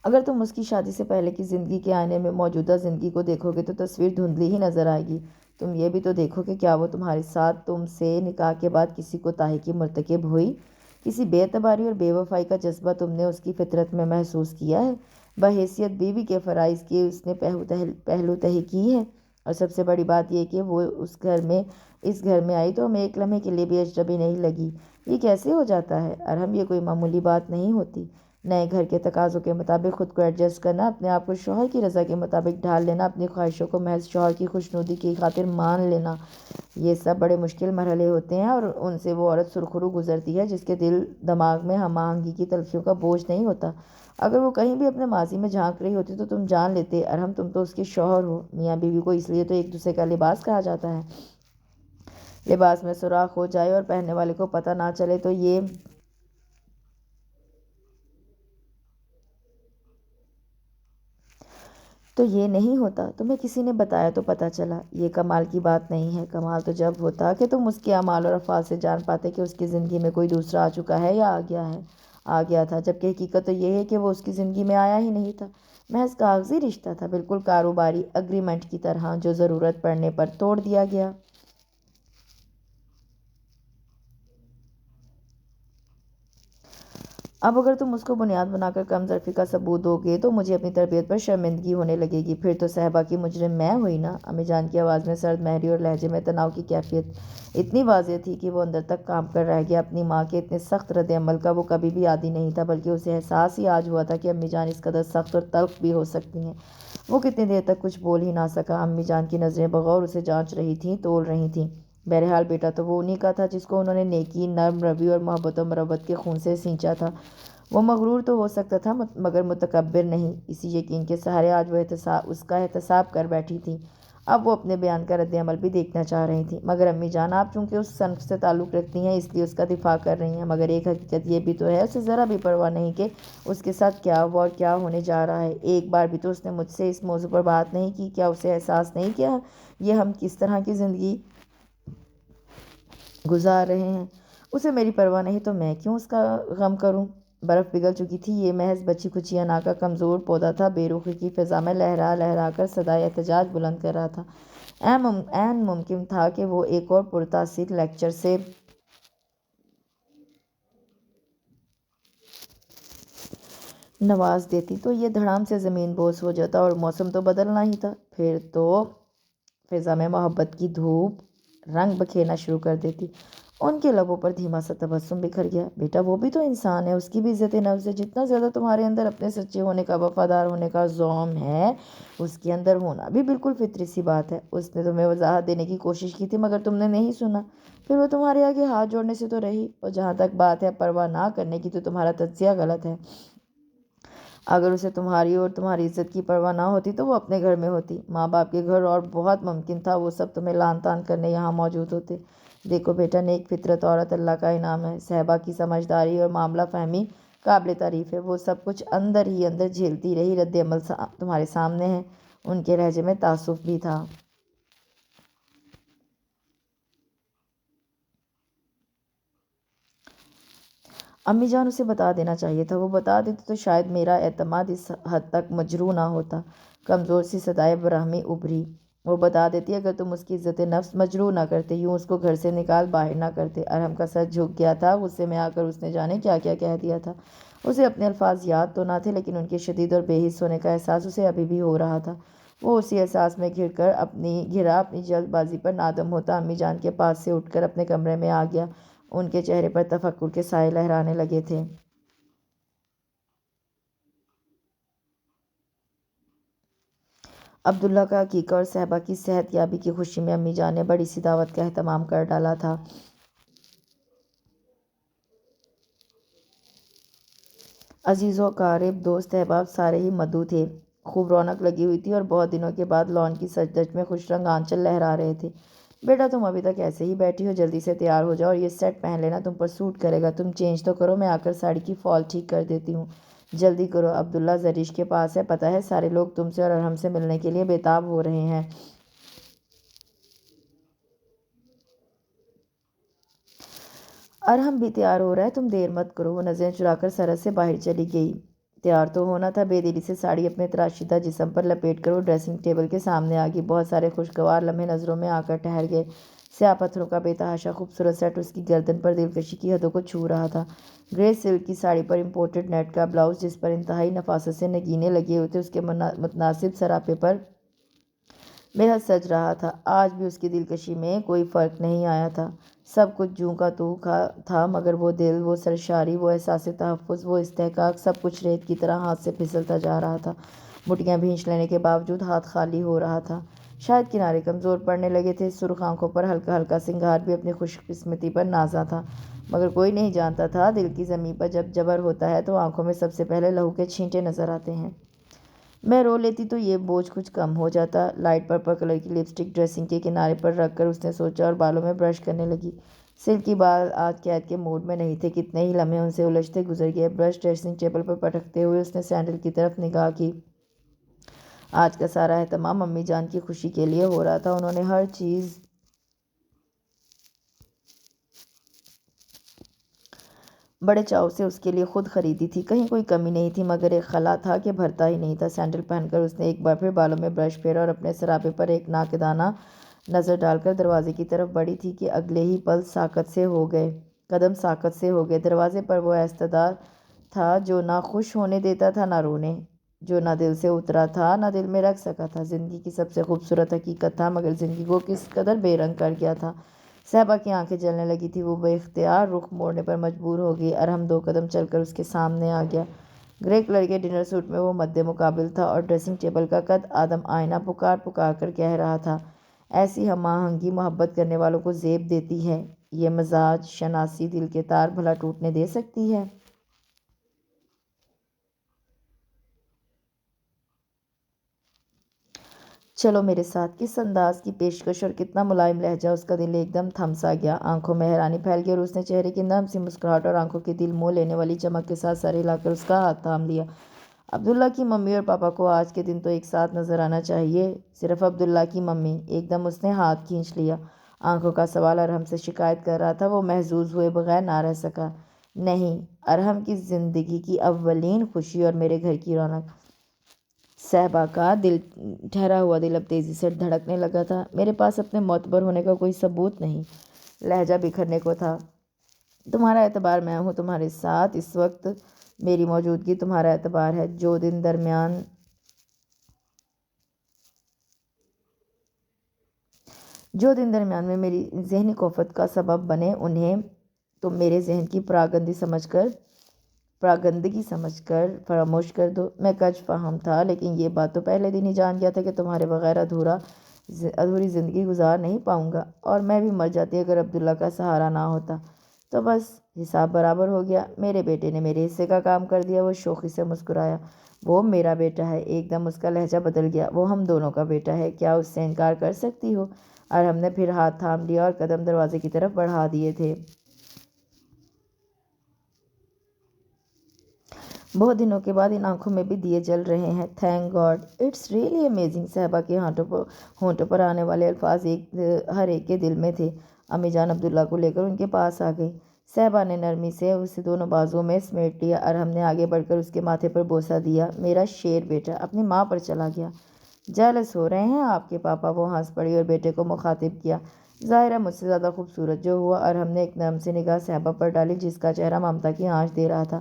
اگر تم اس کی شادی سے پہلے کی زندگی کے آئینے میں موجودہ زندگی کو دیکھو گے تو تصویر دھندلی ہی نظر آئے گی۔ تم یہ بھی تو دیکھو کہ کیا وہ تمہارے ساتھ تم سے نکاح کے بعد کسی کوتاہی کی مرتکب ہوئی؟ کسی بے اعتباری اور بے وفائی کا جذبہ تم نے اس کی فطرت میں محسوس کیا ہے؟ بحیثیت بیوی کے فرائض کے اس نے پہلو تہی کی ہے؟ اور سب سے بڑی بات یہ کہ وہ اس گھر میں آئی تو ہمیں ایک لمحے کے لیے بھی اجنبی نہیں لگی۔ یہ کیسے ہو جاتا ہے ارحم؟ یہ کوئی معمولی بات نہیں ہوتی۔ نئے گھر کے تقاضوں کے مطابق خود کو ایڈجسٹ کرنا، اپنے آپ کو شوہر کی رضا کے مطابق ڈھال لینا، اپنی خواہشوں کو محض شوہر کی خوشنودی کی خاطر مان لینا، یہ سب بڑے مشکل مرحلے ہوتے ہیں، اور ان سے وہ عورت سرخرو گزرتی ہے جس کے دل دماغ میں ہم آہنگی کی تلخیوں کا بوجھ نہیں ہوتا۔ اگر وہ کہیں بھی اپنے ماضی میں جھانک رہی ہوتی تو تم جان لیتے ارحم، تم تو اس کے شوہر ہو۔ میاں بیوی کو اس لیے تو ایک دوسرے کا لباس کہا جاتا ہے۔ لباس میں سوراخ ہو جائے اور پہننے والے کو پتہ نہ چلے تو یہ نہیں ہوتا۔ تمہیں کسی نے بتایا تو پتہ چلا۔ یہ کمال کی بات نہیں ہے۔ کمال تو جب ہوتا کہ تم اس کے اعمال اور افعال سے جان پاتے کہ اس کی زندگی میں کوئی دوسرا آ چکا ہے یا آ گیا تھا، جبکہ حقیقت تو یہ ہے کہ وہ اس کی زندگی میں آیا ہی نہیں تھا۔ محض کاغذی رشتہ تھا، بالکل کاروباری اگریمنٹ کی طرح، جو ضرورت پڑنے پر توڑ دیا گیا۔ اب اگر تم اس کو بنیاد بنا کر کم ظرفی کا ثبوت دو گے تو مجھے اپنی تربیت پر شرمندگی ہونے لگے گی۔ پھر تو صحبا کی مجرم میں ہوئی نا؟ امی جان کی آواز میں سرد مہری اور لہجے میں تناؤ کی کیفیت اتنی واضح تھی کہ وہ اندر تک کانپ کر رہ گیا۔ اپنی ماں کے اتنے سخت رد عمل کا وہ کبھی بھی عادی نہیں تھا، بلکہ اسے احساس ہی آج ہوا تھا کہ امی جان اس قدر سخت اور تلخ بھی ہو سکتی ہیں۔ وہ کتنی دیر تک کچھ بول ہی نہ سکا۔ امی جان کی نظریں بغور اسے جانچ رہی تھیں، تول رہی تھیں۔ بہرحال بیٹا تو وہ انہی کا تھا جس کو انہوں نے نیکی، نرم روی اور محبت و مروت کے خون سے سینچا تھا۔ وہ مغرور تو ہو سکتا تھا مگر متکبر نہیں، اسی یقین کے سہارے آج وہ اس کا احتساب کر بیٹھی تھی۔ اب وہ اپنے بیان کا رد عمل بھی دیکھنا چاہ رہی تھیں، مگر امی جان آپ چونکہ اس صنف سے تعلق رکھتی ہیں اس لیے اس کا دفاع کر رہی ہیں، مگر ایک حقیقت یہ بھی تو ہے اسے ذرا بھی پرواہ نہیں کہ اس کے ساتھ کیا ہوا اور کیا ہونے جا رہا ہے۔ ایک بار بھی تو اس نے مجھ سے اس موضوع پر بات نہیں کی۔ کیا اسے احساس نہیں کیا یہ ہم کس طرح کی زندگی گزار رہے ہیں؟ اسے میری پرواہ نہیں تو میں کیوں اس کا غم کروں؟ برف پگھل چکی تھی، یہ محض بچی کچی انا کا کمزور پودا تھا، بے رخی کی فضا میں لہرا لہرا کر صدائے احتجاج بلند کر رہا تھا۔ عین ممکن تھا کہ وہ ایک اور پرتاثیر لیکچر سے نواز دیتی تو یہ دھڑام سے زمین بوس ہو جاتا اور موسم تو بدلنا ہی تھا۔ پھر تو فضا میں محبت کی دھوپ رنگ بکھیرنا شروع کر دیتی۔ ان کے لبوں پر دھیما سا تبسم بکھر گیا۔ بیٹا وہ بھی تو انسان ہے، اس کی بھی عزت نفس ہے، جتنا زیادہ تمہارے اندر اپنے سچے ہونے کا، وفادار ہونے کا زوم ہے، اس کے اندر ہونا بھی بالکل فطری سی بات ہے۔ اس نے تمہیں وضاحت دینے کی کوشش کی تھی مگر تم نے نہیں سنا، پھر وہ تمہارے آگے ہاتھ جوڑنے سے تو رہی۔ اور جہاں تک بات ہے پرواہ نہ کرنے کی تو تمہارا تجزیہ غلط ہے۔ اگر اسے تمہاری اور تمہاری عزت کی پرواہ نہ ہوتی تو وہ اپنے گھر میں ہوتی، ماں باپ کے گھر، اور بہت ممکن تھا وہ سب تمہیں لعن طعن کرنے یہاں موجود ہوتے۔ دیکھو بیٹا، نیک فطرت عورت اللہ کا انعام ہے۔ صحبا کی سمجھداری اور معاملہ فہمی قابل تعریف ہے، وہ سب کچھ اندر ہی اندر جھیلتی رہی۔ رد عمل تمہارے سامنے ہے۔ ان کے لہجے میں تعصب بھی تھا۔ امی جان اسے بتا دینا چاہیے تھا، وہ بتا دیتی تو شاید میرا اعتماد اس حد تک مجروح نہ ہوتا۔ کمزور سی صدائے برہمی ابھری۔ وہ بتا دیتی اگر تم اس کی عزت نفس مجروح نہ کرتے، یوں اس کو گھر سے نکال باہر نہ کرتے۔ ارحم کا سر جھک گیا تھا، غصے میں آ کر اس نے جانے کیا کیا کہہ دیا تھا۔ اسے اپنے الفاظ یاد تو نہ تھے لیکن ان کے شدید اور بے حس ہونے کا احساس اسے ابھی بھی ہو رہا تھا۔ وہ اسی احساس میں گھرا اپنی جلد بازی پر نادم ہوتا امی جان کے پاس سے اٹھ کر اپنے کمرے میں آ گیا۔ ان کے چہرے پر تفکر کے سائے لہرانے لگے تھے۔ عبداللہ کا عقیقہ اور صحبا کی صحت یابی کی خوشی میں امی جان نے بڑی سی دعوت کا اہتمام کر ڈالا تھا۔ عزیز و اقارب، دوست احباب سارے ہی مدعو تھے۔ خوب رونق لگی ہوئی تھی اور بہت دنوں کے بعد لان کی سج دج میں خوش رنگ آنچل لہرا رہے تھے۔ بیٹا تم ابھی تک ایسے ہی بیٹھی ہو، جلدی سے تیار ہو جاؤ اور یہ سیٹ پہن لینا، تم پر سوٹ کرے گا۔ تم چینج تو کرو، میں آ کر ساڑی کی فال ٹھیک کر دیتی ہوں۔ جلدی کرو، عبداللہ زریش کے پاس ہے، پتہ ہے سارے لوگ تم سے اور ارحم سے ملنے کے لیے بےتاب ہو رہے ہیں۔ ارحم بھی تیار ہو رہا ہے، تم دیر مت کرو۔ وہ نظریں چرا کر سرحد سے باہر چلی گئی۔ تیار تو ہونا تھا۔ بے دلی سے ساڑی اپنے تراشیدہ جسم پر لپیٹ کر وہ ڈریسنگ ٹیبل کے سامنے آ گئی۔ بہت سارے خوشگوار لمحے نظروں میں آ کر ٹھہر گئے۔ سیاہ پتھروں کا بے تحاشا خوبصورت سیٹ اس کی گردن پر دلکشی کی حدوں کو چھو رہا تھا۔ گرے سلک کی ساڑی پر امپورٹڈ نیٹ کا بلاؤز جس پر انتہائی نفاست سے نگینے لگے ہوئے تھے، اس کے متناسب سراپے پر بے حد سج رہا تھا۔ آج بھی اس کی دلکشی میں کوئی فرق نہیں آیا تھا۔ سب کچھ جوں کا توں تھا، مگر وہ دل، وہ سرشاری، وہ احساس تحفظ، وہ استحقاق، سب کچھ ریت کی طرح ہاتھ سے پھسلتا جا رہا تھا۔ مٹھیاں بھینچ لینے کے باوجود ہاتھ خالی ہو رہا تھا۔ شاید کنارے کمزور پڑنے لگے تھے۔ سرخ آنکھوں پر ہلکا ہلکا سنگھار بھی اپنی خوش قسمتی پر نازا تھا، مگر کوئی نہیں جانتا تھا دل کی زمین پر جب جبر ہوتا ہے تو آنکھوں میں سب سے پہلے لہو کے چھینٹے نظر آتے ہیں۔ میں رو لیتی تو یہ بوجھ کچھ کم ہو جاتا۔ لائٹ پرپل کلر کی لپسٹک ڈریسنگ کے کنارے پر رکھ کر اس نے سوچا اور بالوں میں برش کرنے لگی۔ سلکی بال آج قید کے موڈ میں نہیں تھے، کتنے ہی لمحے ان سے الجھتے گزر گئے۔ برش ڈریسنگ ٹیبل پر پٹکتے ہوئے اس نے سینڈل کی طرف نگاہ کی۔ آج کا سارا اہتمام امی جان کی خوشی کے لیے ہو رہا تھا۔ انہوں نے ہر چیز بڑے چاؤ سے اس کے لیے خود خریدی تھی، کہیں کوئی کمی نہیں تھی، مگر ایک خلا تھا کہ بھرتا ہی نہیں تھا۔ سینڈل پہن کر اس نے ایک بار پھر بالوں میں برش پھیرا اور اپنے سراپے پر ایک ناقدانہ نظر ڈال کر دروازے کی طرف بڑھی تھی کہ اگلے ہی پل قدم ساکت سے ہو گئے۔ دروازے پر وہ ایستادہ تھا جو نہ خوش ہونے دیتا تھا نہ رونے، جو نہ دل سے اترا تھا نہ دل میں رکھ سکا تھا۔ زندگی کی سب سے خوبصورت حقیقت تھا، مگر زندگی کو کس قدر بے رنگ کر گیا تھا۔ صحبا کی آنکھیں جلنے لگی تھی، وہ بے اختیار رخ موڑنے پر مجبور ہو گئی۔ ارحم 2 قدم چل کر اس کے سامنے آ گیا۔ گرے کلر کے ڈنر سوٹ میں وہ مد مقابل تھا اور ڈریسنگ ٹیبل کا قد آدم آئینہ پکار پکار کر کہہ رہا تھا، ایسی ہم آہنگی محبت کرنے والوں کو زیب دیتی ہے، یہ مزاج شناسی دل کے تار بھلا ٹوٹنے دے سکتی ہے۔ چلو میرے ساتھ، کس انداز کی پیشکش اور کتنا ملائم لہجہ! اس کا دل ایک دم تھم سا گیا، آنکھوں میں حیرانی پھیل گئی اور اس نے چہرے کی نرم سی مسکراہٹ اور آنکھوں کی دل موہ لینے والی چمک کے ساتھ سر ہلا کر اس کا ہاتھ تھام لیا۔ عبداللہ کی ممی اور پاپا کو آج کے دن تو ایک ساتھ نظر آنا چاہیے، صرف عبداللہ کی ممی۔ ایک دم اس نے ہاتھ کھینچ لیا۔ آنکھوں کا سوال ارحم سے شکایت کر رہا تھا، وہ محظوظ ہوئے بغیر نہ رہ سکا۔ نہیں، ارحم کی زندگی کی اولین خوشی اور میرے گھر کی رونق۔ صہبا کا ٹھہرا ہوا دل اب تیزی سے دھڑکنے لگا تھا۔ میرے پاس اپنے معتبر ہونے کا کوئی ثبوت نہیں، لہجہ بکھرنے کو تھا۔ تمہارا اعتبار میں ہوں تمہارے ساتھ، اس وقت میری موجودگی تمہارا اعتبار ہے۔ جو دن درمیان میں میری ذہنی کوفت کا سبب بنے، انہیں تم میرے ذہن کی پراگندگی سمجھ کر فراموش کر دو۔ میں کج فہم تھا، لیکن یہ بات تو پہلے دن ہی جان گیا تھا کہ تمہارے بغیر ادھوری زندگی گزار نہیں پاؤں گا، اور میں بھی مر جاتی اگر عبداللہ کا سہارا نہ ہوتا۔ تو بس حساب برابر ہو گیا، میرے بیٹے نے میرے حصے کا کام کر دیا۔ وہ شوخی سے مسکرایا۔ وہ میرا بیٹا ہے، ایک دم اس کا لہجہ بدل گیا۔ وہ ہم دونوں کا بیٹا ہے، کیا اس سے انکار کر سکتی ہو؟ ارحم نے پھر ہاتھ تھام لیا اور قدم دروازے کی طرف بڑھا دیے تھے۔ بہت دنوں کے بعد ان آنکھوں میں بھی دیے جل رہے ہیں۔ Thank God, it's really amazing. Sahba کے ہونٹوں پر آنے والے الفاظ ہر ایک کے دل میں تھے۔ امی جان عبداللہ کو لے کر ان کے پاس آ گئی۔ صہبا نے نرمی سے اسے دونوں بازوؤں میں سمیٹ لیا۔ ارحم نے آگے بڑھ کر اس کے ماتھے پر بوسہ دیا۔ میرا شیر بیٹا اپنی ماں پر چلا گیا۔ جیلس ہو رہے ہیں آپ کے پاپا؟ وہ ہنس پڑی اور بیٹے کو مخاطب کیا۔ ظاہر ہے مجھ سے زیادہ خوبصورت جو ہوا۔ ارحم نے ایک نرم سی نگاہ صہبا پر ڈالی، جس کا چہرہ ممتا کی آنچ دے رہا تھا۔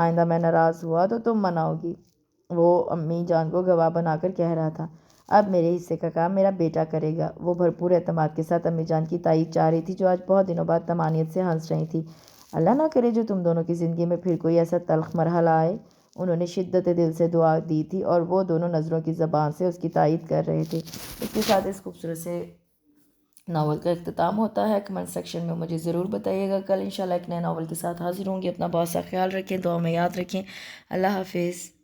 آئندہ میں ناراض ہوا تو تم مناؤ گی، وہ امی جان کو گواہ بنا کر کہہ رہا تھا۔ اب میرے حصے کا کام میرا بیٹا کرے گا۔ وہ بھرپور اعتماد کے ساتھ امی جان کی تائید چاہ رہی تھی، جو آج بہت دنوں بعد طمانینت سے ہنس رہی تھی۔ اللہ نہ کرے جو تم دونوں کی زندگی میں پھر کوئی ایسا تلخ مرحلہ آئے۔ انہوں نے شدت دل سے دعا دی تھی اور وہ دونوں نظروں کی زبان سے اس کی تائید کر رہے تھے۔ اس کے ساتھ اس خوبصورت سے ناول کا اختتام ہوتا ہے۔ کمنٹ سیکشن میں مجھے ضرور بتائیے گا۔ کل انشاءاللہ ایک نئے ناول کے ساتھ حاضر ہوں گی۔ اپنا بہت سا خیال رکھیں، دعاؤں میں یاد رکھیں۔ اللہ حافظ۔